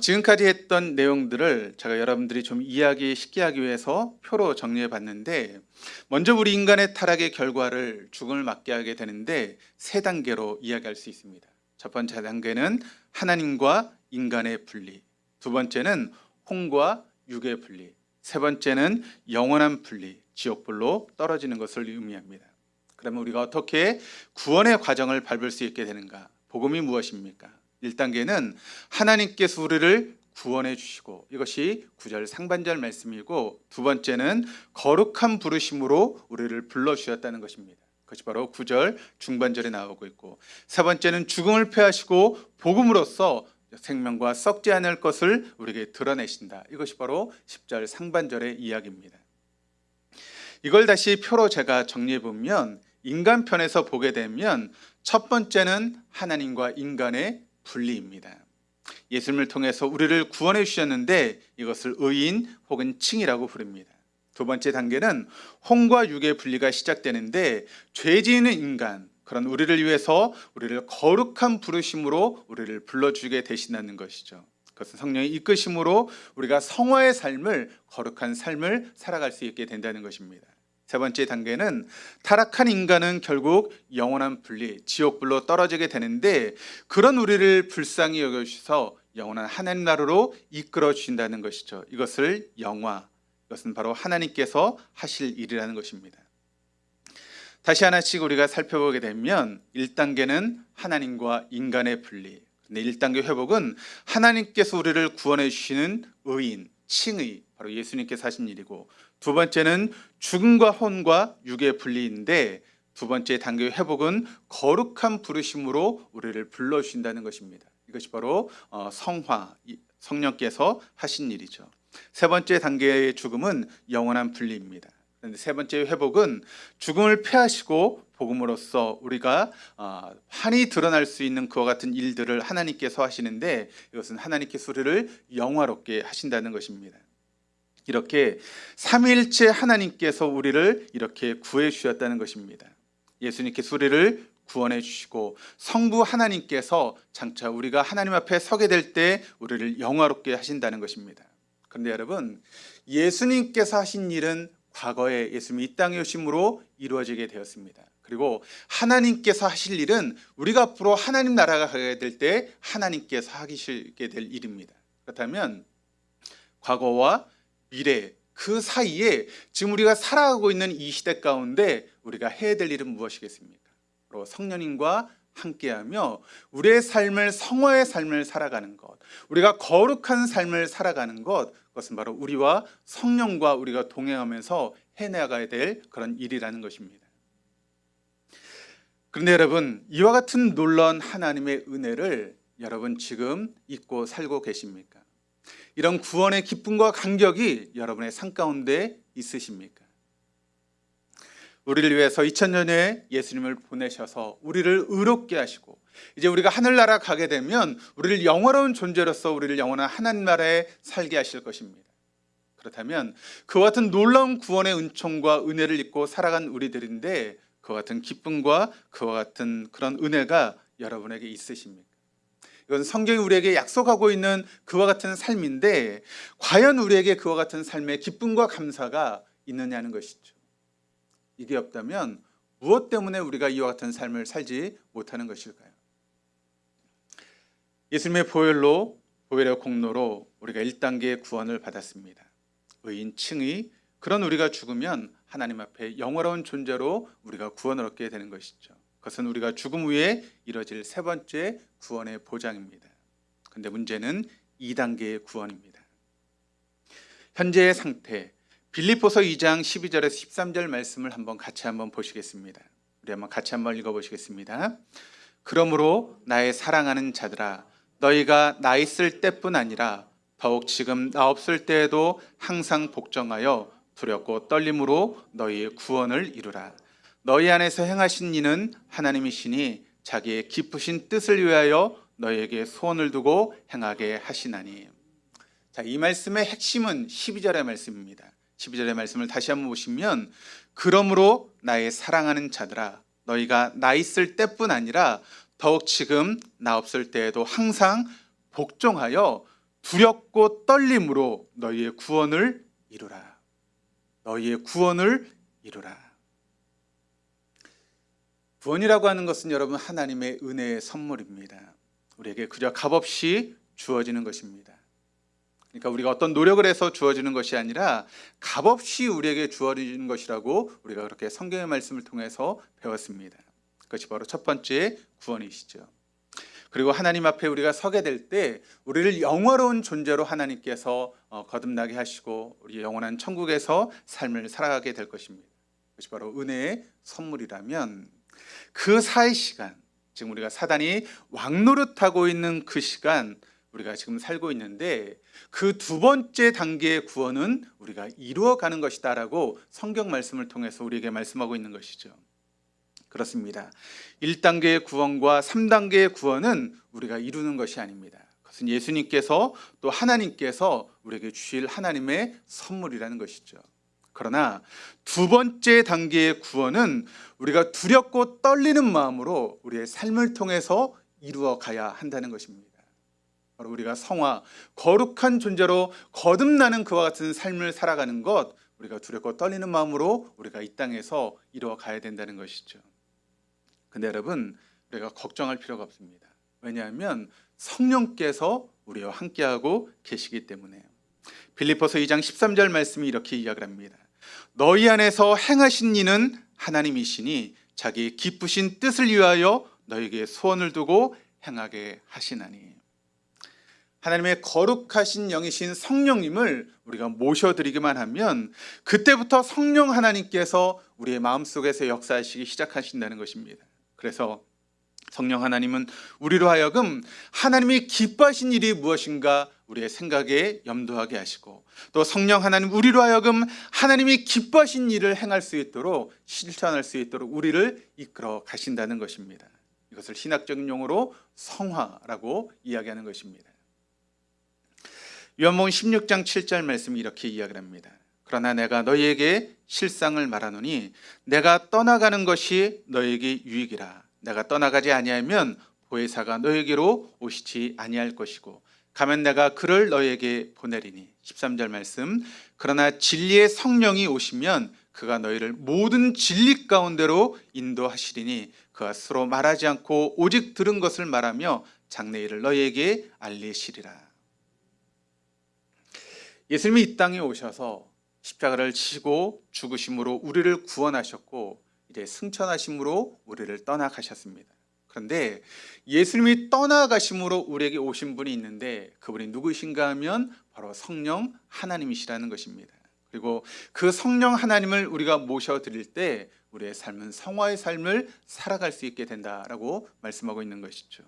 지금까지 했던 내용들을 제가 여러분들이 좀 이해하기 쉽게 하기 위해서 표로 정리해 봤는데 먼저 우리 인간의 타락의 결과를 죽음을 맞게 하게 되는데 세 단계로 이야기할 수 있습니다. 첫 번째 단계는 하나님과 인간의 분리, 두 번째는 혼과 육의 분리, 세 번째는 영원한 분리, 지옥불로 떨어지는 것을 의미합니다. 그러면 우리가 어떻게 구원의 과정을 밟을 수 있게 되는가? 복음이 무엇입니까? 1단계는 하나님께서 우리를 구원해 주시고 이것이 9절 상반절 말씀이고 두 번째는 거룩한 부르심으로 우리를 불러주셨다는 것입니다. 그것이 바로 9절 중반절에 나오고 있고 세 번째는 죽음을 패하시고 복음으로써 생명과 썩지 않을 것을 우리에게 드러내신다. 이것이 바로 10절 상반절의 이야기입니다. 이걸 다시 표로 제가 정리해 보면 인간 편에서 보게 되면 첫 번째는 하나님과 인간의 분리입니다. 예수님을 통해서 우리를 구원해 주셨는데 이것을 의인 혹은 칭이라고 부릅니다. 두 번째 단계는 혼과 육의 분리가 시작되는데 죄 지은 인간, 그런 우리를 위해서 우리를 거룩한 부르심으로 우리를 불러주게 되신다는 것이죠. 그것은 성령의 이끄심으로 우리가 성화의 삶을, 거룩한 삶을 살아갈 수 있게 된다는 것입니다. 세 번째 단계는 타락한 인간은 결국 영원한 분리, 지옥불로 떨어지게 되는데 그런 우리를 불쌍히 여겨주셔서 영원한 하나님 나라로 이끌어 주신다는 것이죠. 이것을 영화, 이것은 바로 하나님께서 하실 일이라는 것입니다. 다시 하나씩 우리가 살펴보게 되면 1단계는 하나님과 인간의 분리, 근데 1단계 회복은 하나님께서 우리를 구원해 주시는 의인, 칭의, 바로 예수님께서 하신 일이고 두 번째는 죽음과 혼과 육의 분리인데 두 번째 단계의 회복은 거룩한 부르심으로 우리를 불러주신다는 것입니다. 이것이 바로 성화, 성령께서 하신 일이죠. 세 번째 단계의 죽음은 영원한 분리입니다. 그런데 세 번째 회복은 죽음을 패하시고 복음으로써 우리가 환히 드러날 수 있는 그와 같은 일들을 하나님께서 하시는데 이것은 하나님께서 우리를 영화롭게 하신다는 것입니다. 이렇게 삼위일체 하나님께서 우리를 이렇게 구해 주셨다는 것입니다. 예수님께서 우리를 구원해 주시고 성부 하나님께서 장차 우리가 하나님 앞에 서게 될 때 우리를 영화롭게 하신다는 것입니다. 그런데 여러분, 예수님께서 하신 일은 과거에 예수님이 이 땅에 오심으로 이루어지게 되었습니다. 그리고 하나님께서 하실 일은 우리가 앞으로 하나님 나라가 가게 될 때 하나님께서 하시게 될 일입니다. 그렇다면 과거와 미래 그 사이에 지금 우리가 살아가고 있는 이 시대 가운데 우리가 해야 될 일은 무엇이겠습니까? 바로 성령님과 함께하며 우리의 삶을, 성화의 삶을 살아가는 것, 우리가 거룩한 삶을 살아가는 것, 그것은 바로 우리와 성령과 우리가 동행하면서 해나가야 될 그런 일이라는 것입니다. 그런데 여러분, 이와 같은 놀라운 하나님의 은혜를 여러분 지금 잊고 살고 계십니까? 이런 구원의 기쁨과 감격이 여러분의 삶 가운데 있으십니까? 우리를 위해서 2000년에 예수님을 보내셔서 우리를 의롭게 하시고 이제 우리가 하늘나라 가게 되면 우리를 영원한 존재로서 우리를 영원한 하나님 나라에 살게 하실 것입니다. 그렇다면 그와 같은 놀라운 구원의 은총과 은혜를 입고 살아간 우리들인데 그와 같은 기쁨과 그와 같은 그런 은혜가 여러분에게 있으십니까? 이건 성경이 우리에게 약속하고 있는 그와 같은 삶인데 과연 우리에게 그와 같은 삶의 기쁨과 감사가 있느냐는 것이죠. 이게 없다면 무엇 때문에 우리가 이와 같은 삶을 살지 못하는 것일까요? 예수님의 보혈의 공로로 우리가 1단계의 구원을 받았습니다. 의인 칭의, 그런 우리가 죽으면 하나님 앞에 영원한 존재로 우리가 구원을 얻게 되는 것이죠. 그것은 우리가 죽음 후에 이뤄질 세 번째 구원의 보장입니다. 그런데 문제는 2단계의 구원입니다. 현재의 상태, 빌립보서 2장 12절에서 13절 말씀을 같이 보시겠습니다. 우리 같이 읽어보시겠습니다. 그러므로 나의 사랑하는 자들아, 너희가 나 있을 때뿐 아니라 더욱 지금 나 없을 때에도 항상 복종하여 두렵고 떨림으로 너희의 구원을 이루라. 너희 안에서 행하신 이는 하나님이시니 자기의 깊으신 뜻을 위하여 너희에게 소원을 두고 행하게 하시나니. 자, 이 말씀의 핵심은 12절의 말씀입니다. 12절의 말씀을 다시 한번 보시면 그러므로 나의 사랑하는 자들아, 너희가 나 있을 때뿐 아니라 더욱 지금 나 없을 때에도 항상 복종하여 두렵고 떨림으로 너희의 구원을 이루라. 너희의 구원을 이루라. 구원이라고 하는 것은 여러분 하나님의 은혜의 선물입니다. 우리에게 그저 값없이 주어지는 것입니다. 그러니까 우리가 어떤 노력을 해서 주어지는 것이 아니라 값없이 우리에게 주어지는 것이라고 우리가 그렇게 성경의 말씀을 통해서 배웠습니다. 그것이 바로 첫 번째 구원이시죠. 그리고 하나님 앞에 우리가 서게 될 때 우리를 영화로운 존재로 하나님께서 거듭나게 하시고 우리 영원한 천국에서 삶을 살아가게 될 것입니다. 그것이 바로 은혜의 선물이라면 그 사이 시간, 지금 우리가 사단이 왕노릇하고 있는 그 시간 우리가 지금 살고 있는데 그 두 번째 단계의 구원은 우리가 이루어가는 것이다라고 성경 말씀을 통해서 우리에게 말씀하고 있는 것이죠. 그렇습니다. 1단계의 구원과 3단계의 구원은 우리가 이루는 것이 아닙니다. 그것은 예수님께서 또 하나님께서 우리에게 주실 하나님의 선물이라는 것이죠. 그러나 두 번째 단계의 구원은 우리가 두렵고 떨리는 마음으로 우리의 삶을 통해서 이루어 가야 한다는 것입니다. 바로 우리가 성화, 거룩한 존재로 거듭나는 그와 같은 삶을 살아가는 것, 우리가 두렵고 떨리는 마음으로 우리가 이 땅에서 이루어 가야 된다는 것이죠. 근데 여러분, 우리가 걱정할 필요가 없습니다. 왜냐하면 성령께서 우리와 함께하고 계시기 때문에요. 빌립보서 2장 13절 말씀이 이렇게 이야기를 합니다. 너희 안에서 행하신 이는 하나님이시니 자기 기쁘신 뜻을 위하여 너희에게 소원을 두고 행하게 하시나니. 하나님의 거룩하신 영이신 성령님을 우리가 모셔드리기만 하면 그때부터 성령 하나님께서 우리의 마음속에서 역사하시기 시작하신다는 것입니다. 그래서 성령 하나님은 우리로 하여금 하나님이 기뻐하신 일이 무엇인가 우리의 생각에 염두하게 하시고, 또 성령 하나님 우리로 하여금 하나님이 기뻐하신 일을 행할 수 있도록, 실천할 수 있도록 우리를 이끌어 가신다는 것입니다. 이것을 신학적인 용어로 성화라고 이야기하는 것입니다. 요한복음 16장 7절 말씀이 이렇게 이야기를 합니다. 그러나 내가 너희에게 실상을 말하노니 내가 떠나가는 것이 너희에게 유익이라. 내가 떠나가지 아니하면 보혜사가 너에게로 오시지 아니할 것이고 가면 내가 그를 너에게 보내리니 13절 말씀 그러나 진리의 성령이 오시면 그가 너희를 모든 진리 가운데로 인도하시리니 그가 스스로 말하지 않고 오직 들은 것을 말하며 장래일을 너희에게 알리시리라. 예수님이 이 땅에 오셔서 십자가를 지시고 죽으심으로 우리를 구원하셨고 이제 승천하심으로 우리를 떠나가셨습니다. 그런데 예수님이 떠나가심으로 우리에게 오신 분이 있는데 그분이 누구신가 하면 바로 성령 하나님이시라는 것입니다. 그리고 그 성령 하나님을 우리가 모셔드릴 때 우리의 삶은 성화의 삶을 살아갈 수 있게 된다라고 말씀하고 있는 것이죠.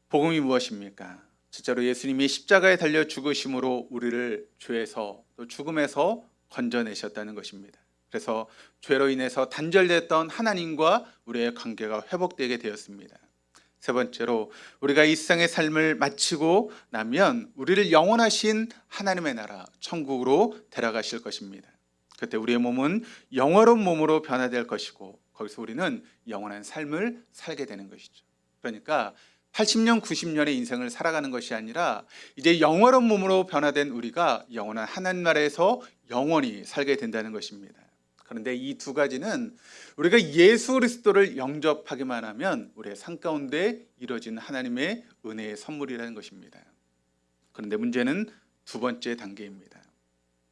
복음이 무엇입니까? 진짜로 예수님이 십자가에 달려 죽으심으로 우리를 죄에서 또 죽음에서 건져내셨다는 것입니다. 그래서 죄로 인해서 단절됐던 하나님과 우리의 관계가 회복되게 되었습니다. 세 번째로 우리가 이 세상의 삶을 마치고 나면 우리를 영원하신 하나님의 나라 천국으로 데려가실 것입니다. 그때 우리의 몸은 영원한 몸으로 변화될 것이고 거기서 우리는 영원한 삶을 살게 되는 것이죠. 그러니까 80년, 90년의 인생을 살아가는 것이 아니라 이제 영원한 몸으로 변화된 우리가 영원한 하나님 나라에서 영원히 살게 된다는 것입니다. 그런데 이 두 가지는 우리가 예수 그리스도를 영접하기만 하면 우리의 삶 가운데 이루어진 하나님의 은혜의 선물이라는 것입니다. 그런데 문제는 두 번째 단계입니다.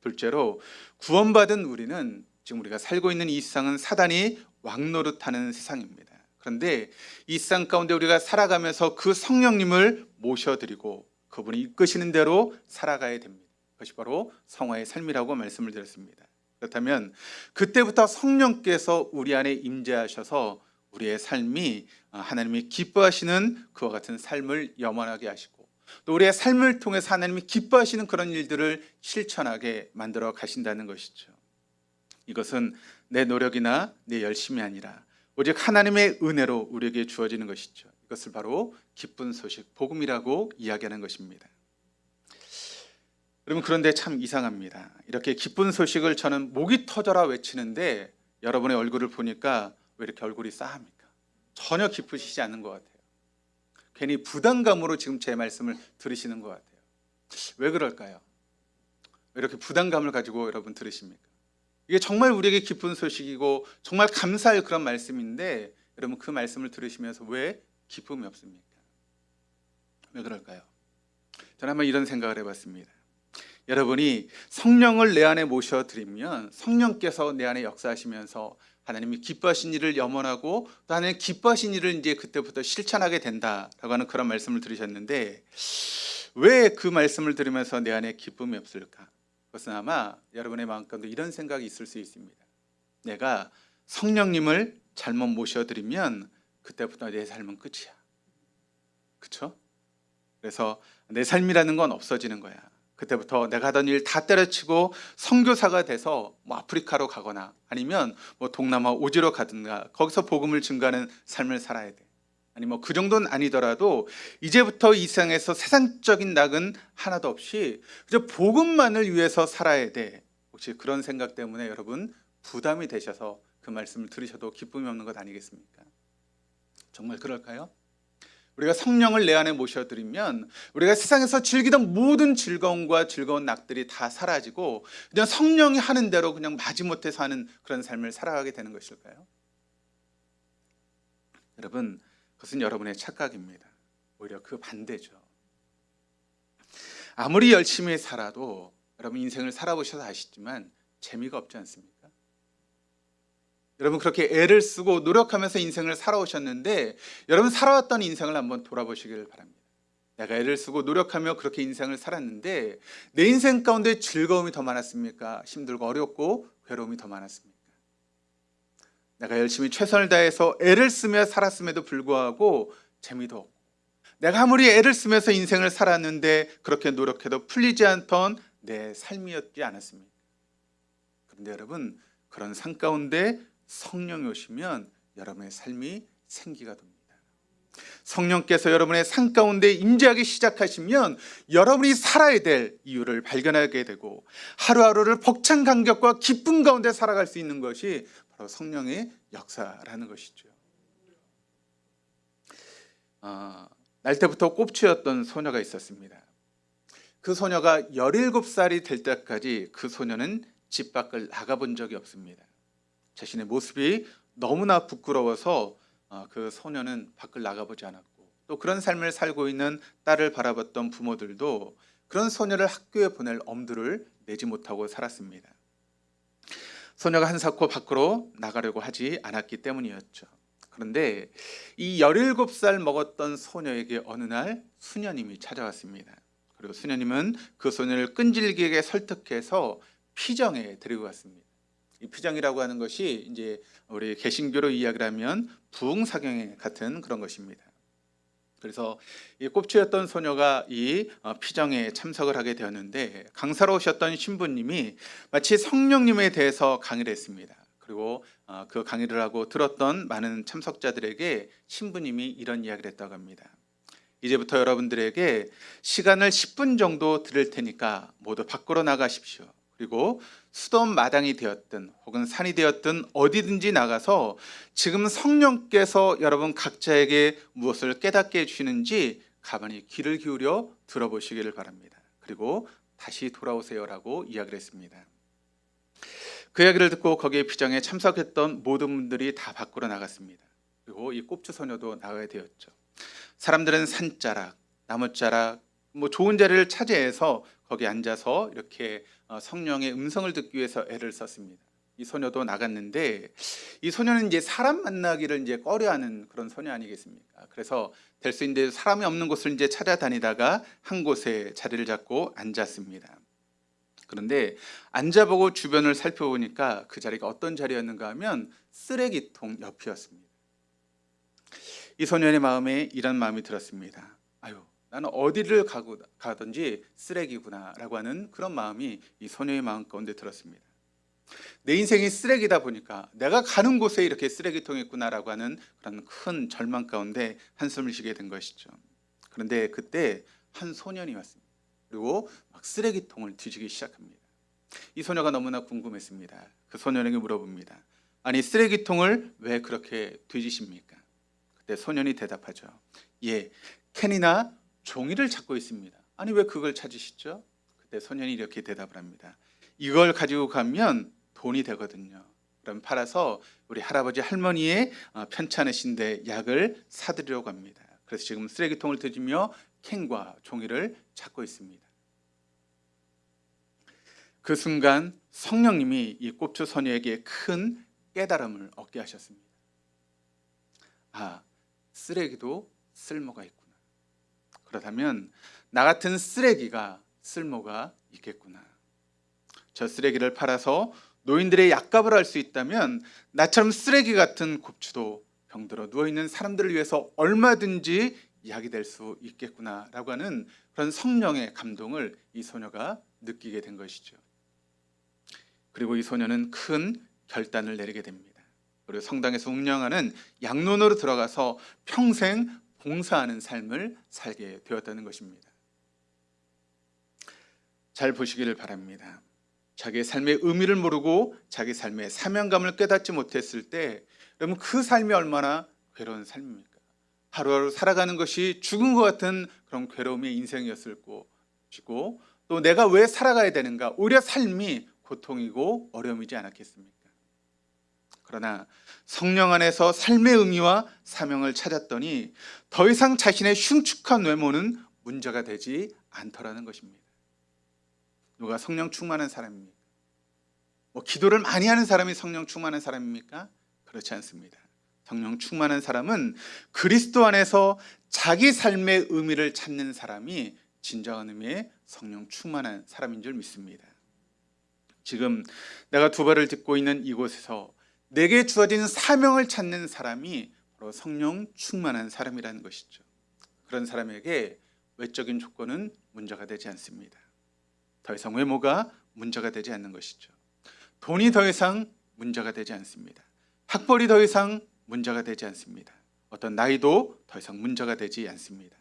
둘째로 구원받은 우리는 지금 우리가 살고 있는 이 세상은 사단이 왕노릇하는 세상입니다. 그런데 이 세상 가운데 우리가 살아가면서 그 성령님을 모셔드리고 그분이 이끄시는 대로 살아가야 됩니다. 그것이 바로 성화의 삶이라고 말씀을 드렸습니다. 그렇다면 그때부터 성령께서 우리 안에 임재하셔서 우리의 삶이 하나님이 기뻐하시는 그와 같은 삶을 염원하게 하시고 또 우리의 삶을 통해서 하나님이 기뻐하시는 그런 일들을 실천하게 만들어 가신다는 것이죠. 이것은 내 노력이나 내 열심이 아니라 오직 하나님의 은혜로 우리에게 주어지는 것이죠. 이것을 바로 기쁜 소식, 복음이라고 이야기하는 것입니다. 여러분 그런데 참 이상합니다. 이렇게 기쁜 소식을 저는 목이 터져라 외치는데 여러분의 얼굴을 보니까 왜 이렇게 얼굴이 싸합니까? 전혀 기쁘시지 않는 것 같아요. 괜히 부담감으로 지금 제 말씀을 들으시는 것 같아요. 왜 그럴까요? 왜 이렇게 부담감을 가지고 여러분 들으십니까? 이게 정말 우리에게 기쁜 소식이고 정말 감사할 그런 말씀인데 여러분 그 말씀을 들으시면서 왜 기쁨이 없습니까? 왜 그럴까요? 저는 한번 이런 생각을 해봤습니다. 여러분이 성령을 내 안에 모셔드리면 성령께서 내 안에 역사하시면서 하나님이 기뻐하신 일을 염원하고 또 하나님 기뻐하신 일을 이제 그때부터 실천하게 된다라고 하는 그런 말씀을 들으셨는데 왜 그 말씀을 들으면서 내 안에 기쁨이 없을까? 그것은 아마 여러분의 마음 가운데 이런 생각이 있을 수 있습니다. 내가 성령님을 잘못 모셔드리면 그때부터 내 삶은 끝이야. 그렇죠? 그래서 내 삶이라는 건 없어지는 거야. 그때부터 내가 하던 일 다 때려치고 선교사가 돼서 뭐 아프리카로 가거나 아니면 뭐 동남아 오지로 가든가 거기서 복음을 증거하는 삶을 살아야 돼. 아니 뭐 그 정도는 아니더라도 이제부터 이 세상에서 세상적인 낙은 하나도 없이 그저 복음만을 위해서 살아야 돼. 혹시 그런 생각 때문에 여러분 부담이 되셔서 그 말씀을 들으셔도 기쁨이 없는 것 아니겠습니까? 정말 그럴까요? 우리가 성령을 내 안에 모셔드리면 우리가 세상에서 즐기던 모든 즐거움과 즐거운 낙들이 다 사라지고 그냥 성령이 하는 대로 그냥 마지못해 사는 그런 삶을 살아가게 되는 것일까요? 여러분 그것은 여러분의 착각입니다. 오히려 그 반대죠. 아무리 열심히 살아도 여러분 인생을 살아보셔서 아시지만 재미가 없지 않습니까? 여러분 그렇게 애를 쓰고 노력하면서 인생을 살아오셨는데 여러분 살아왔던 인생을 한번 돌아보시길 바랍니다. 내가 애를 쓰고 노력하며 그렇게 인생을 살았는데 내 인생 가운데 즐거움이 더 많았습니까? 힘들고 어렵고 괴로움이 더 많았습니까? 내가 열심히 최선을 다해서 애를 쓰며 살았음에도 불구하고 재미도 없고 내가 아무리 애를 쓰면서 인생을 살았는데 그렇게 노력해도 풀리지 않던 내 삶이었지 않았습니까? 그런데 여러분 그런 삶 가운데 성령이 오시면 여러분의 삶이 생기가 돕니다. 성령께서 여러분의 삶 가운데 임재하기 시작하시면 여러분이 살아야 될 이유를 발견하게 되고 하루하루를 벅찬 감격과 기쁨 가운데 살아갈 수 있는 것이 바로 성령의 역사라는 것이죠. 날 때부터 꼽추였던 소녀가 있었습니다. 그 소녀가 17살이 될 때까지 그 소녀는 집 밖을 나가본 적이 없습니다. 자신의 모습이 너무나 부끄러워서 그 소녀는 밖을 나가보지 않았고, 또 그런 삶을 살고 있는 딸을 바라봤던 부모들도 그런 소녀를 학교에 보낼 엄두를 내지 못하고 살았습니다. 소녀가 한사코 밖으로 나가려고 하지 않았기 때문이었죠. 그런데 이 17살 먹었던 소녀에게 어느 날 수녀님이 찾아왔습니다. 그리고 수녀님은 그 소녀를 끈질기게 설득해서 피정에 데리고 갔습니다. 이 피정이라고 하는 것이 이제 우리 개신교로 이야기를 하면 부흥사경회 같은 그런 것입니다. 그래서 이 꼽추였던 소녀가 이 피정에 참석을 하게 되었는데, 강사로 오셨던 신부님이 마치 성령님에 대해서 강의를 했습니다. 그리고 그 강의를 하고 들었던 많은 참석자들에게 신부님이 이런 이야기를 했다고 합니다. 이제부터 여러분들에게 시간을 10분 정도 드릴 테니까 모두 밖으로 나가십시오. 그리고 수도 마당이 되었든 혹은 산이 되었든 어디든지 나가서 지금 성령께서 여러분 각자에게 무엇을 깨닫게 해주시는지 가만히 귀를 기울여 들어보시기를 바랍니다. 그리고 다시 돌아오세요라고 이야기를 했습니다. 그 이야기를 듣고 거기에 피정에 참석했던 모든 분들이 다 밖으로 나갔습니다. 그리고 이 꼽추 소녀도 나가야 되었죠. 사람들은 산자락, 나무자락, 좋은 자리를 차지해서 거기 앉아서 이렇게 성령의 음성을 듣기 위해서 애를 썼습니다. 이 소녀도 나갔는데, 이 소녀는 이제 사람 만나기를 이제 꺼려하는 그런 소녀 아니겠습니까? 그래서 될 수 있는데 사람이 없는 곳을 이제 찾아다니다가 한 곳에 자리를 잡고 앉았습니다. 그런데 앉아보고 주변을 살펴보니까 그 자리가 어떤 자리였는가 하면 쓰레기통 옆이었습니다. 이 소년의 마음에 이런 마음이 들었습니다. 아유, 나는 어디를 가든지 쓰레기구나 라고 하는 그런 마음이 이 소녀의 마음 가운데 들었습니다. 내 인생이 쓰레기다 보니까 내가 가는 곳에 이렇게 쓰레기통이 있구나라고 하는 그런 큰 절망 가운데 한숨을 쉬게 된 것이죠. 그런데 그때 한 소년이 왔습니다. 그리고 막 쓰레기통을 뒤지기 시작합니다. 이 소녀가 너무나 궁금했습니다. 그 소년에게 물어봅니다. 아니, 쓰레기통을 왜 그렇게 뒤지십니까? 그때 소년이 대답하죠. 예, 캔이나 종이를 찾고 있습니다. 아니, 왜 그걸 찾으시죠? 그때 소년이 이렇게 대답을 합니다. 이걸 가지고 가면 돈이 되거든요. 그럼 팔아서 우리 할아버지 할머니의 편찮으신데 약을 사드리려고 합니다. 그래서 지금 쓰레기통을 뒤지며 캔과 종이를 찾고 있습니다. 그 순간 성령님이 이 꼽추 소녀에게 큰 깨달음을 얻게 하셨습니다. 아, 쓰레기도 쓸모가 있구나. 그렇다면 나 같은 쓰레기가 쓸모가 있겠구나. 저 쓰레기를 팔아서 노인들의 약값을 할 수 있다면 나처럼 쓰레기 같은 꼽추도 병들어 누워있는 사람들을 위해서 얼마든지 약이 될 수 있겠구나라고 하는 그런 성령의 감동을 이 소녀가 느끼게 된 것이죠. 그리고 이 소녀는 큰 결단을 내리게 됩니다. 그리고 성당에서 운영하는 양론으로 들어가서 평생 봉사하는 삶을 살게 되었다는 것입니다. 잘 보시기를 바랍니다. 자기의 삶의 의미를 모르고 자기 삶의 사명감을 깨닫지 못했을 때 여러분, 그 삶이 얼마나 괴로운 삶입니까? 하루하루 살아가는 것이 죽은 것 같은 그런 괴로움의 인생이었을 것이고, 또 내가 왜 살아가야 되는가, 오히려 삶이 고통이고 어려움이지 않았겠습니까? 그러나 성령 안에서 삶의 의미와 사명을 찾았더니 더 이상 자신의 흉측한 외모는 문제가 되지 않더라는 것입니다. 누가 성령 충만한 사람입니까? 기도를 많이 하는 사람이 성령 충만한 사람입니까? 그렇지 않습니다. 성령 충만한 사람은 그리스도 안에서 자기 삶의 의미를 찾는 사람이 진정한 의미의 성령 충만한 사람인 줄 믿습니다. 지금 내가 두 발을 딛고 있는 이곳에서 내게 주어진 사명을 찾는 사람이 바로 성령 충만한 사람이라는 것이죠. 그런 사람에게 외적인 조건은 문제가 되지 않습니다. 더 이상 외모가 문제가 되지 않는 것이죠. 돈이 더 이상 문제가 되지 않습니다. 학벌이 더 이상 문제가 되지 않습니다. 어떤 나이도 더 이상 문제가 되지 않습니다.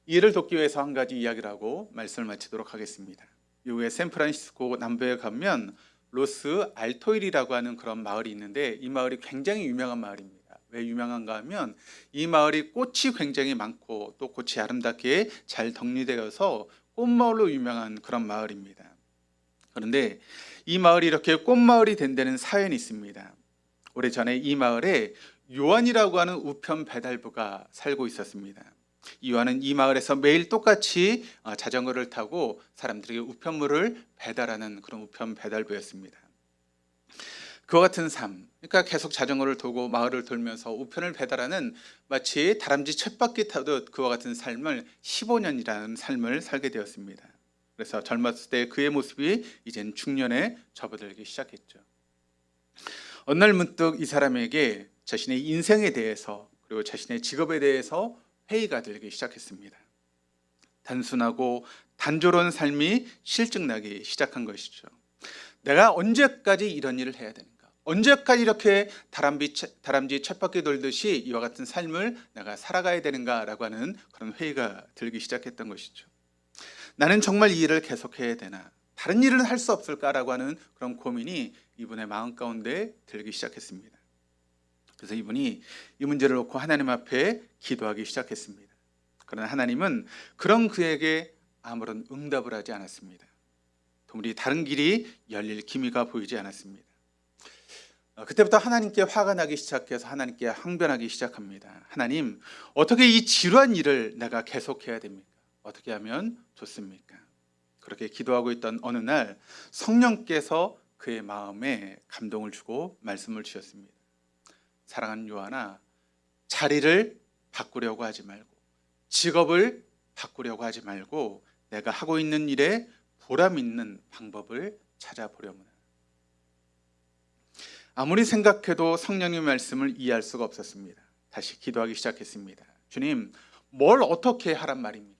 이해를 돕기 위해서 한 가지 이야기를 하고 말씀을 마치도록 하겠습니다. 미국의 샌프란시스코 남부에 가면 로스 알토일이라고 하는 그런 마을이 있는데, 이 마을이 굉장히 유명한 마을입니다. 왜 유명한가 하면 이 마을이 꽃이 굉장히 많고 또 꽃이 아름답게 잘 정리되어서 꽃마을로 유명한 그런 마을입니다. 그런데 이 마을이 이렇게 꽃마을이 된 데는 사연이 있습니다. 오래전에 이 마을에 요한이라고 하는 우편 배달부가 살고 있었습니다. 요한은 이 마을에서 매일 똑같이 자전거를 타고 사람들에게 우편물을 배달하는 그런 우편 배달부였습니다. 그와 같은 삶, 그러니까 계속 자전거를 타고 마을을 돌면서 우편을 배달하는 마치 다람쥐 쳇바퀴 타듯 그와 같은 삶을 15년이라는 삶을 살게 되었습니다. 그래서 젊었을 때 그의 모습이 이젠 중년에 접어들기 시작했죠. 어느 날 문득 이 사람에게 자신의 인생에 대해서 그리고 자신의 직업에 대해서 회의가 들기 시작했습니다. 단순하고 단조로운 삶이 실증나기 시작한 것이죠. 내가 언제까지 이런 일을 해야 되는가? 언제까지 이렇게 다람쥐 쳇바퀴 돌듯이 이와 같은 삶을 내가 살아가야 되는가라고 하는 그런 회의가 들기 시작했던 것이죠. 나는 정말 이 일을 계속해야 되나? 다른 일은 할 수 없을까라고 하는 그런 고민이 이분의 마음 가운데 들기 시작했습니다. 그래서 이분이 이 문제를 놓고 하나님 앞에 기도하기 시작했습니다. 그러나 하나님은 그런 그에게 아무런 응답을 하지 않았습니다. 도무지 다른 길이 열릴 기미가 보이지 않았습니다. 그때부터 하나님께 화가 나기 시작해서 하나님께 항변하기 시작합니다. 하나님, 어떻게 이 지루한 일을 내가 계속해야 됩니까? 어떻게 하면 좋습니까? 그렇게 기도하고 있던 어느 날 성령께서 그의 마음에 감동을 주고 말씀을 주셨습니다. 사랑하는 요한아, 자리를 바꾸려고 하지 말고 직업을 바꾸려고 하지 말고 내가 하고 있는 일에 보람 있는 방법을 찾아보려무나. 아무리 생각해도 성령의 말씀을 이해할 수가 없었습니다. 다시 기도하기 시작했습니다. 주님, 뭘 어떻게 하란 말입니까?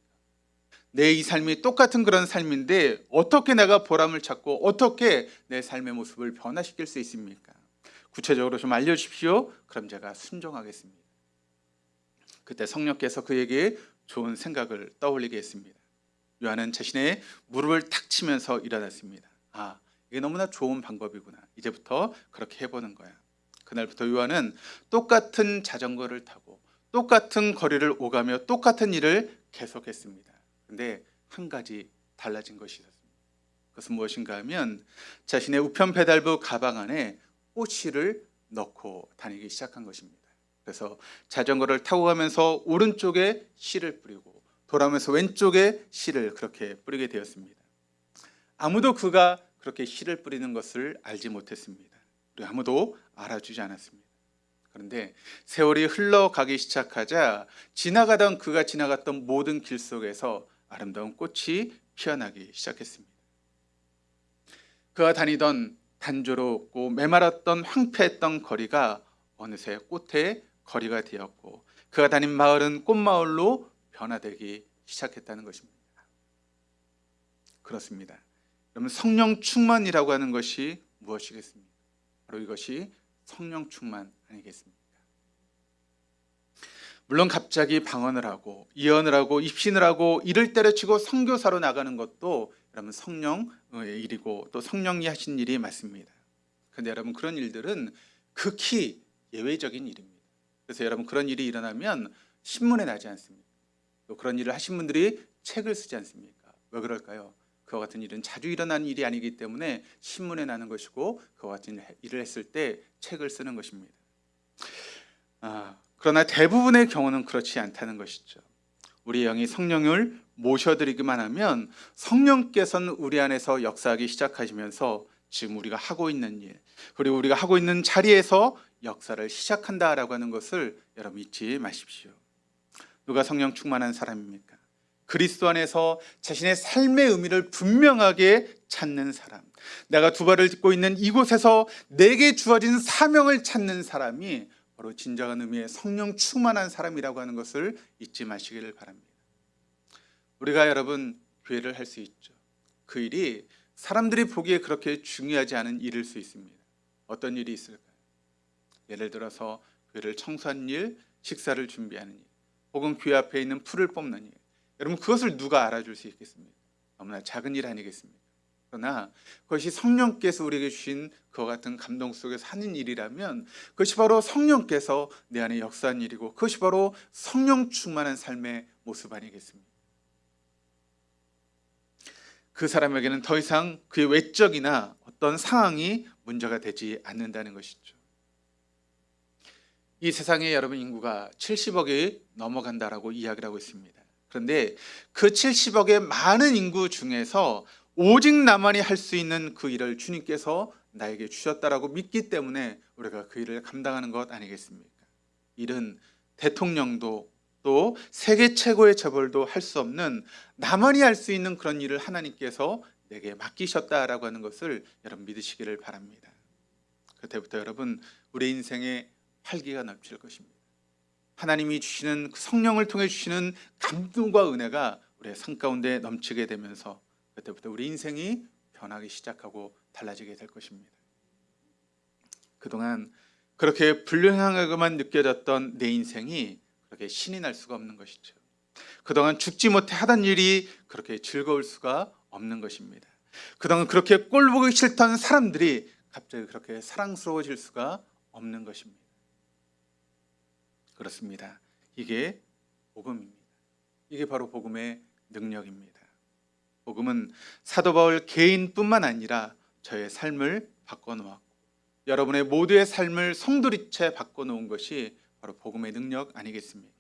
내 이 삶이 똑같은 그런 삶인데 어떻게 내가 보람을 찾고 어떻게 내 삶의 모습을 변화시킬 수 있습니까? 구체적으로 좀 알려주십시오. 그럼 제가 순종하겠습니다. 그때 성령께서 그에게 좋은 생각을 떠올리게 했습니다. 요한은 자신의 무릎을 탁 치면서 일어났습니다. 아, 이게 너무나 좋은 방법이구나. 이제부터 그렇게 해보는 거야. 그날부터 요한은 똑같은 자전거를 타고 똑같은 거리를 오가며 똑같은 일을 계속했습니다. 근데 한 가지 달라진 것이 있었습니다. 그것은 무엇인가 하면 자신의 우편 배달부 가방 안에 꽃씨를 넣고 다니기 시작한 것입니다. 그래서 자전거를 타고 가면서 오른쪽에 씨를 뿌리고 돌아오면서 왼쪽에 씨를 그렇게 뿌리게 되었습니다. 아무도 그가 그렇게 씨를 뿌리는 것을 알지 못했습니다. 그리고 아무도 알아주지 않았습니다. 그런데 세월이 흘러가기 시작하자 그가 지나갔던 모든 길 속에서 아름다운 꽃이 피어나기 시작했습니다. 그가 다니던 단조롭고 메마랐던 황폐했던 거리가 어느새 꽃의 거리가 되었고 그가 다닌 마을은 꽃마을로 변화되기 시작했다는 것입니다. 그렇습니다. 여러분, 성령 충만이라고 하는 것이 무엇이겠습니까? 바로 이것이 성령 충만 아니겠습니까? 물론 갑자기 방언을 하고 예언을 하고 입신을 하고 이를 때려치고 선교사로 나가는 것도 여러분 성령의 일이고 또 성령이 하신 일이 맞습니다. 그런데 여러분 그런 일들은 극히 예외적인 일입니다. 그래서 여러분 그런 일이 일어나면 신문에 나지 않습니까? 또 그런 일을 하신 분들이 책을 쓰지 않습니까? 왜 그럴까요? 그와 같은 일은 자주 일어나는 일이 아니기 때문에 신문에 나는 것이고 그와 같은 일을 했을 때 책을 쓰는 것입니다. 그러나 대부분의 경우는 그렇지 않다는 것이죠. 우리 영이 성령을 모셔드리기만 하면 성령께서는 우리 안에서 역사하기 시작하시면서 지금 우리가 하고 있는 일 그리고 우리가 하고 있는 자리에서 역사를 시작한다라고 하는 것을 여러분 잊지 마십시오. 누가 성령 충만한 사람입니까? 그리스도 안에서 자신의 삶의 의미를 분명하게 찾는 사람, 내가 두 발을 딛고 있는 이곳에서 내게 주어진 사명을 찾는 사람이 바로 진정한 의미의 성령 충만한 사람이라고 하는 것을 잊지 마시기를 바랍니다. 우리가 여러분 교회를 할 수 있죠. 그 일이 사람들이 보기에 그렇게 중요하지 않은 일일 수 있습니다. 어떤 일이 있을까요? 예를 들어서 교회를 청소하는 일, 식사를 준비하는 일, 혹은 교회 앞에 있는 풀을 뽑는 일. 여러분 그것을 누가 알아줄 수 있겠습니까? 너무나 작은 일 아니겠습니까? 그러나 그것이 성령께서 우리에게 주신 그와 같은 감동 속에서 하는 일이라면 그것이 바로 성령께서 내 안에 역사한 일이고 그것이 바로 성령 충만한 삶의 모습 아니겠습니까? 그 사람에게는 더 이상 그의 외적이나 어떤 상황이 문제가 되지 않는다는 것이죠. 이 세상에 여러분 인구가 70억이 넘어간다라고 이야기를 하고 있습니다. 그런데 그 70억의 많은 인구 중에서 오직 나만이 할 수 있는 그 일을 주님께서 나에게 주셨다라고 믿기 때문에 우리가 그 일을 감당하는 것 아니겠습니까? 일은 대통령도 또 세계 최고의 재벌도 할 수 없는 나만이 할 수 있는 그런 일을 하나님께서 내게 맡기셨다라고 하는 것을 여러분 믿으시기를 바랍니다. 그때부터 여러분 우리 인생에 활기가 넘칠 것입니다. 하나님이 주시는 그 성령을 통해 주시는 감동과 은혜가 우리의 삶 가운데 넘치게 되면서 그때부터 우리 인생이 변하기 시작하고 달라지게 될 것입니다. 그동안 그렇게 불행하게만 느껴졌던 내 인생이 그렇게 신이 날 수가 없는 것이죠. 그동안 죽지 못해 하던 일이 그렇게 즐거울 수가 없는 것입니다. 그동안 그렇게 꼴보기 싫던 사람들이 갑자기 그렇게 사랑스러워질 수가 없는 것입니다. 그렇습니다. 이게 복음입니다. 이게 바로 복음의 능력입니다. 복음은 사도 바울 개인뿐만 아니라 저의 삶을 바꿔놓았고 여러분의 모두의 삶을 송두리째 바꿔놓은 것이 바로 복음의 능력 아니겠습니까?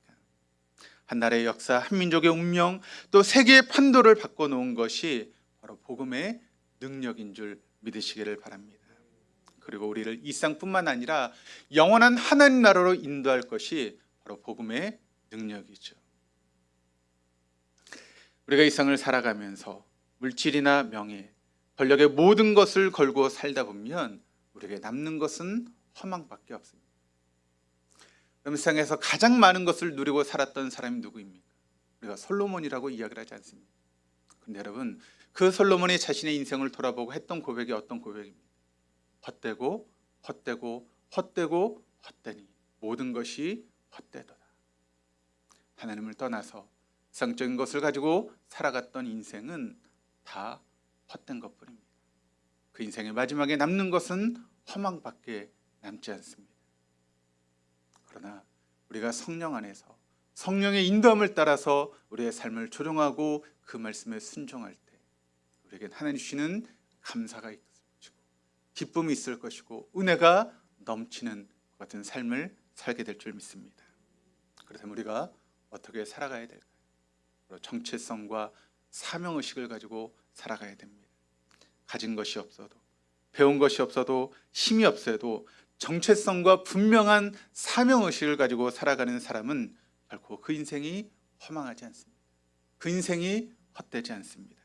한 나라의 역사, 한 민족의 운명, 또 세계의 판도를 바꿔놓은 것이 바로 복음의 능력인 줄 믿으시기를 바랍니다. 그리고 우리를 이 땅뿐만 아니라 영원한 하나님 나라로 인도할 것이 바로 복음의 능력이죠. 우리가 이 땅을 살아가면서 물질이나 명예, 권력의 모든 것을 걸고 살다 보면 우리에게 남는 것은 허망밖에 없습니다. 그럼 세상에서 가장 많은 것을 누리고 살았던 사람이 누구입니까? 우리가 솔로몬이라고 이야기를 하지 않습니까? 근데 여러분 그 솔로몬이 자신의 인생을 돌아보고 했던 고백이 어떤 고백입니까? 헛되고 헛되고 헛되고 헛되니 모든 것이 헛되도다. 하나님을 떠나서 세상적인 것을 가지고 살아갔던 인생은 다 헛된 것뿐입니다. 그 인생의 마지막에 남는 것은 허망밖에 남지 않습니다. 그러나 우리가 성령 안에서 성령의 인도함을 따라서 우리의 삶을 조정하고 그 말씀에 순종할 때 우리에겐 하나님 주시는 감사가 있을 것이고 기쁨이 있을 것이고 은혜가 넘치는 것 같은 삶을 살게 될 줄 믿습니다. 그래서 우리가 어떻게 살아가야 될까요? 정체성과 사명의식을 가지고 살아가야 됩니다. 가진 것이 없어도 배운 것이 없어도 힘이 없어도 정체성과 분명한 사명의식을 가지고 살아가는 사람은 결코 그 인생이 허망하지 않습니다. 그 인생이 헛되지 않습니다.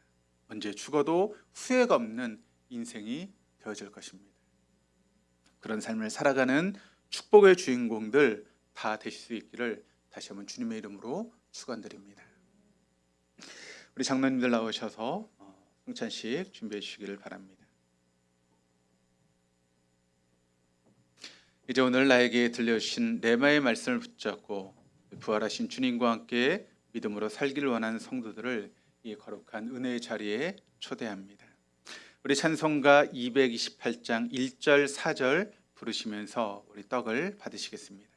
언제 죽어도 후회가 없는 인생이 되어질 것입니다. 그런 삶을 살아가는 축복의 주인공들 다 되실 수 있기를 다시 한번 주님의 이름으로 축원드립니다. 우리 장로님들 나오셔서 성찬식 준비해 주시기를 바랍니다. 이제 오늘 나에게 들려주신 레마의 말씀을 붙잡고 부활하신 주님과 함께 믿음으로 살기를 원하는 성도들을 이 거룩한 은혜의 자리에 초대합니다. 우리 찬송가 228장 1절 4절 부르시면서 우리 떡을 받으시겠습니다.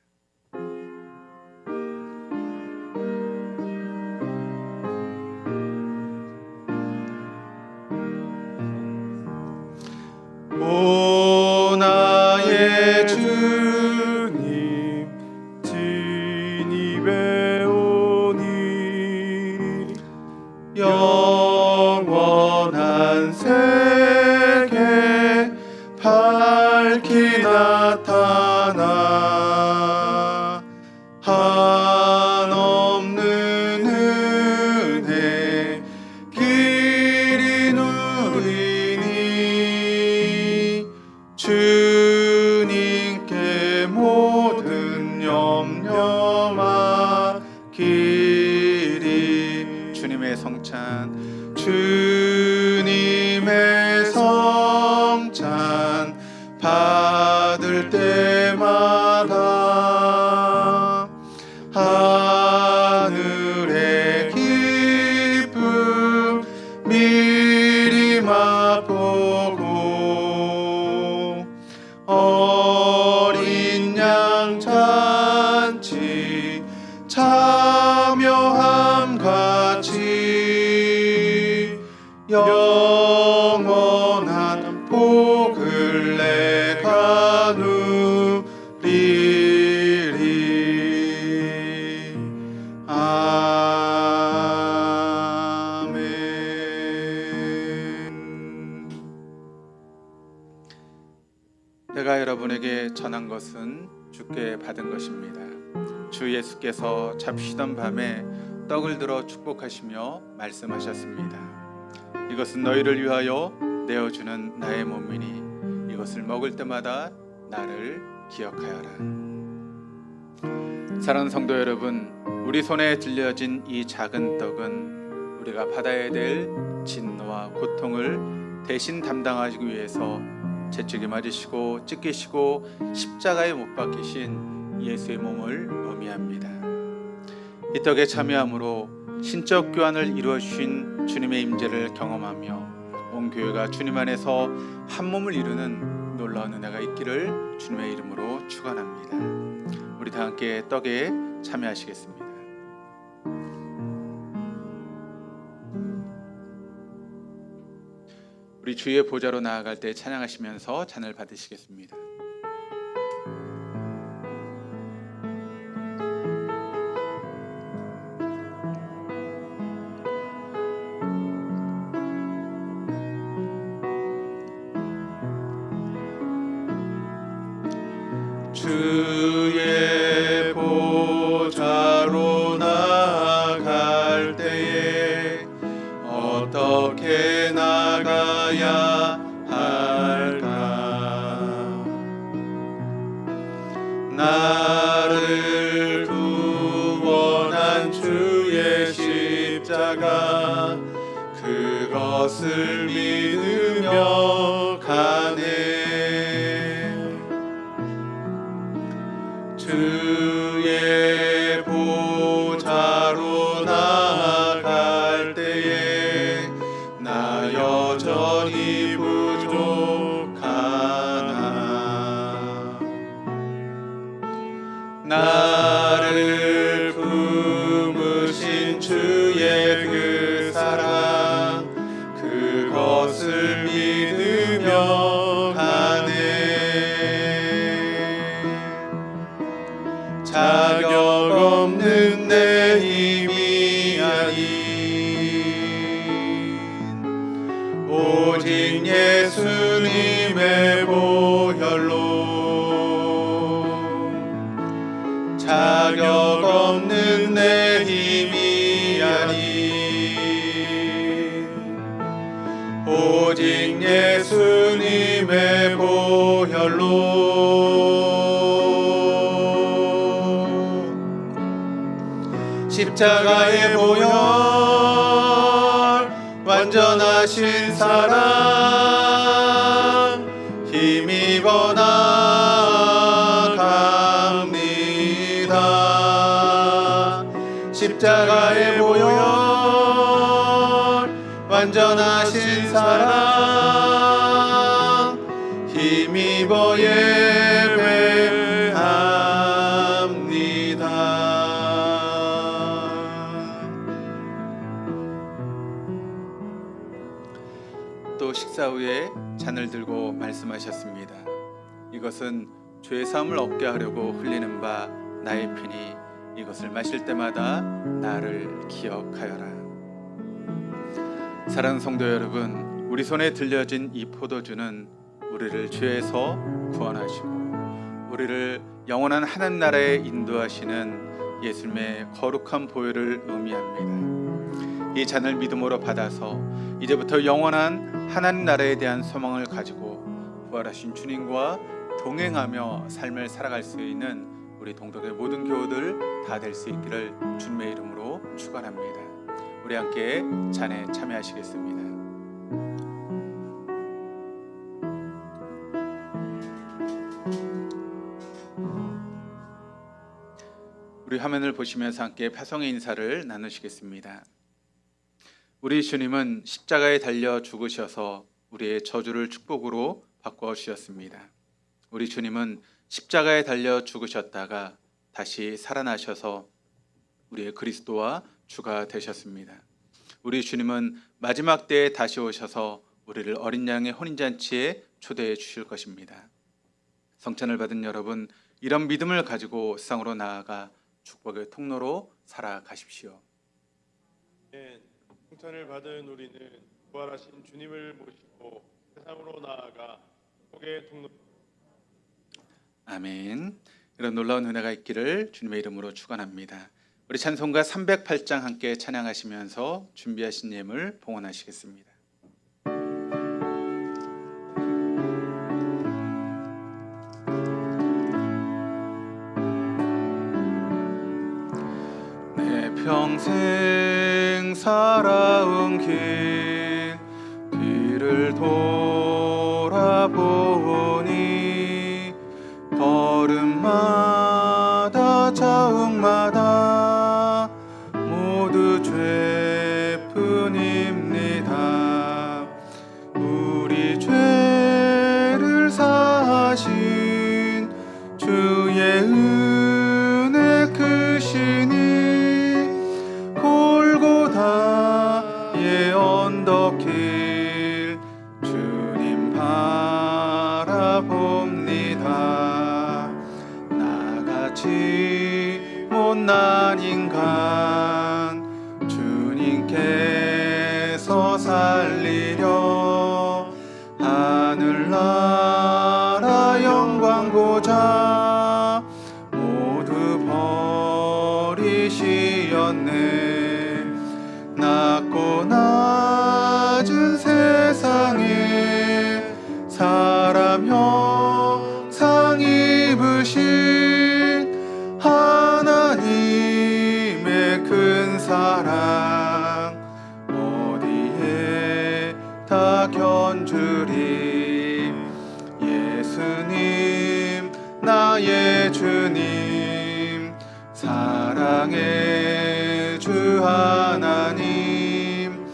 오 나의 주님 진입에 오니 영원한 세계 밝히 나타나 한없는 은혜 길이 누리니 주님께 주께 전한 것은 주께 받은 것입니다. 주 예수께서 잡히시던 밤에 떡을 들어 축복하시며 말씀하셨습니다. 이것은 너희를 위하여 내어주는 나의 몸이니 이것을 먹을 때마다 나를 기억하여라. 사랑하는 성도 여러분, 우리 손에 들려진 이 작은 떡은 우리가 받아야 될 진노와 고통을 대신 담당하기 위해서 채찍에 맞으시고 찢기시고 십자가에 못 박히신 예수의 몸을 의미합니다. 이 떡에 참여함으로 신적 교환을 이루어 주신 주님의 임재를 경험하며 온 교회가 주님 안에서 한 몸을 이루는 놀라운 은혜가 있기를 주님의 이름으로 축원합니다. 우리 다 함께 떡에 참여하시겠습니다. 우리 주의 보좌로 나아갈 때 찬양하시면서 잔을 받으시겠습니다. 주의 보좌로 나아갈 때에 어떻게 나가야 할까? 나를 구원한 주의 십자가 그것을 믿으며 가네. 주의 보좌로 나아갈 때에 나 여전히 부족하나. 나를 품으신 주의 그 사랑 그것을 믿으며 가네. 자격 없는 내 힘이 아닌 오직 예수님의 보혈로 자격 없는 내 힘이 아닌 오직 예수님의 보혈로 십자가의 보혈 완전하신 사랑 힘입어 나갑니다. 십자가의 보혈 완전하신 사랑 힘입어 또 식사 후에 잔을 들고 말씀하셨습니다. 이것은 죄 사함을 얻게 하려고 흘리는 바 나의 피니 이것을 마실 때마다 나를 기억하여라. 사랑하는 성도 여러분, 우리 손에 들려진 이 포도주는 우리를 죄에서 구원하시고 우리를 영원한 하나님 나라에 인도하시는 예수님의 거룩한 보혈을 의미합니다. 이 잔을 믿음으로 받아서 이제부터 영원한 하나님 나라에 대한 소망을 가지고 부활하신 주님과 동행하며 삶을 살아갈 수 있는 우리 동덕의 모든 교우들 다 될 수 있기를 주님의 이름으로 축원합니다. 우리 함께 잔에 참여하시겠습니다. 우리 화면을 보시면서 함께 파송의 인사를 나누시겠습니다. 우리 주님은 십자가에 달려 죽으셔서 우리의 저주를 축복으로 바꾸어 주셨습니다. 우리 주님은 십자가에 달려 죽으셨다가 다시 살아나셔서 우리의 그리스도와 주가 되셨습니다. 우리 주님은 마지막 때에 다시 오셔서 우리를 어린 양의 혼인잔치에 초대해 주실 것입니다. 성찬을 받은 여러분, 이런 믿음을 가지고 세상으로 나아가 축복의 통로로 살아가십시오. 성찬을 받은 우리는 부활하신 주님을 모시고 세상으로 나아가 축복의 통로 아멘. 이런 놀라운 은혜가 있기를 주님의 이름으로 축원합니다. 우리 찬송가 308장 함께 찬양하시면서 준비하신 예물 봉헌하시겠습니다. 내 평생 살아온 뒤를 돌아보니 걸음마다 자욱마다 모두 죄뿐입니다. 우리 죄를 사하신 주의 은혜 크시니 골고다의 언덕길 주님 바라봅니다. 나같이 못난 인간 주님께서 살리려 하늘나라 영광고자 모두 버리시었네. 낮고 낮은 세상에 사람 형상 입으신 하나님의 큰 사랑 어디에 다 견주리. 예수님 나의 주님 사랑의 주 하나님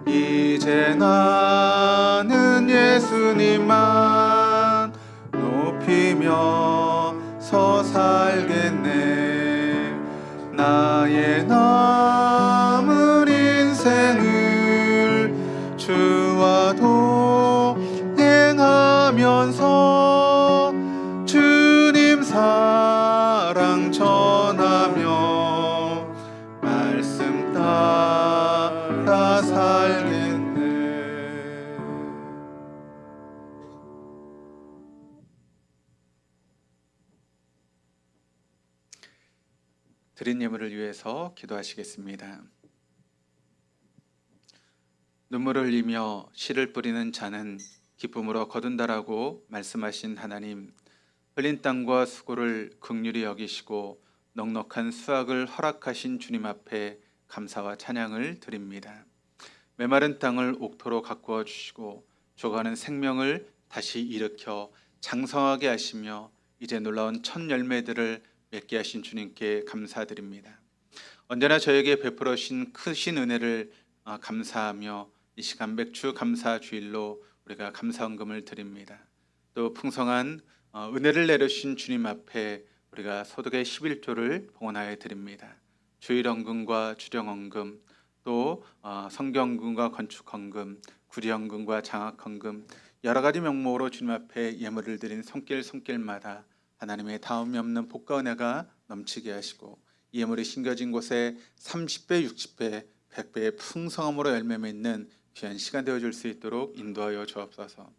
이제 나는 예수님만 높이며 서 살겠네. 나의 남은 인생을 주와 동행하면서 주님 사랑 전하며 말씀 따라 살겠네. 드린 예물을 위해서 기도하시겠습니다. 눈물을 흘리며 씨를 뿌리는 자는 기쁨으로 거둔다라고 말씀하신 하나님, 흘린 땀과 수고를 긍휼히 여기시고 넉넉한 수확을 허락하신 주님 앞에 감사와 찬양을 드립니다. 메마른 땅을 옥토로 가꾸어 주시고 죽어가는 생명을 다시 일으켜 장성하게 하시며 이제 놀라운 첫 열매들을 맺게 하신 주님께 감사드립니다. 언제나 저에게 베풀어 주신 크신 은혜를 감사하며 이 시간 맥주 감사 주일로 우리가 감사헌금을 드립니다. 또 풍성한 은혜를 내려주신 주님 앞에 우리가 소득의 11조를 봉헌하여 드립니다. 주일헌금과 주령헌금, 또 성경헌금과 건축헌금, 구리헌금과 장학헌금, 여러 가지 명목으로 주님 앞에 예물을 드린 손길마다 하나님의 다음이 없는 복과 은혜가 넘치게 하시고 이 예물이 심겨진 곳에 30배, 60배, 100배의 풍성함으로 열매 맺는 귀한 시간 되어줄 수 있도록 인도하여 주옵소서.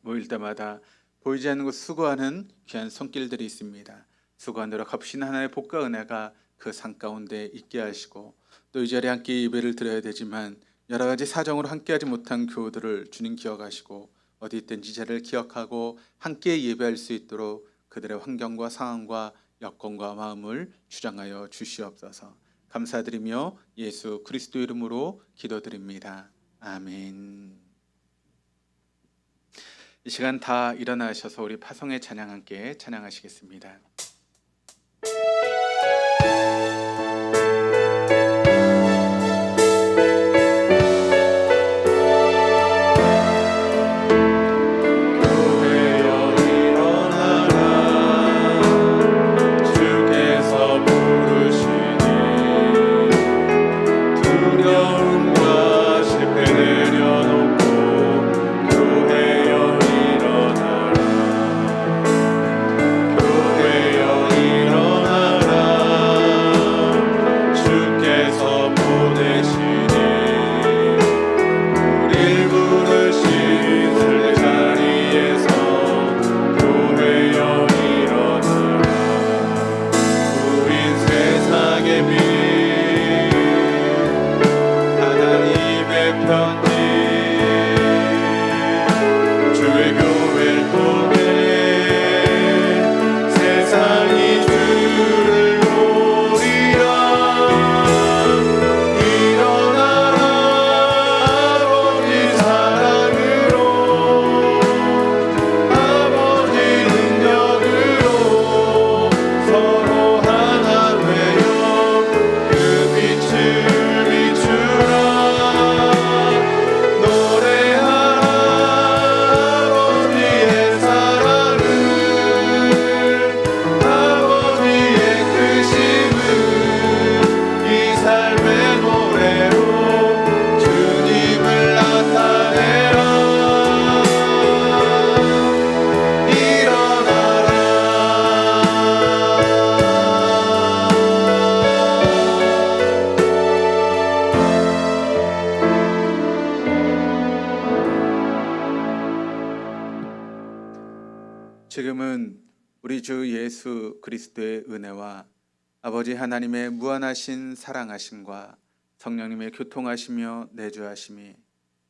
모일 때마다 보이지 않는 곳 수고하는 귀한 손길들이 있습니다. 수고한 대로 갚으신 하나님의 복과 은혜가 그 산 가운데 있게 하시고 또 이 자리에 함께 예배를 드려야 되지만 여러 가지 사정으로 함께하지 못한 교우들을 주님 기억하시고 어디 있든지 자리를 기억하고 함께 예배할 수 있도록 그들의 환경과 상황과 여건과 마음을 주장하여 주시옵소서. 감사드리며 예수 그리스도 이름으로 기도드립니다. 아멘. 이 시간 다 일어나셔서 우리 파송의 찬양 함께 찬양하시겠습니다. 교회여 일어나라. 교회 주 예수 그리스도의 은혜와 아버지 하나님의 무한하신 사랑하심과 성령님의 교통하시며 내주하심이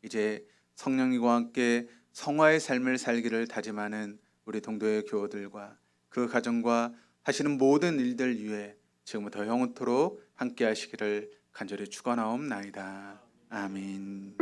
이제 성령님과 함께 성화의 삶을 살기를 다짐하는 우리 동도의 교우들과 그 가정과 하시는 모든 일들 위해 지금부터 영원토록 함께 하시기를 간절히 축원하옵나이다. 아멘.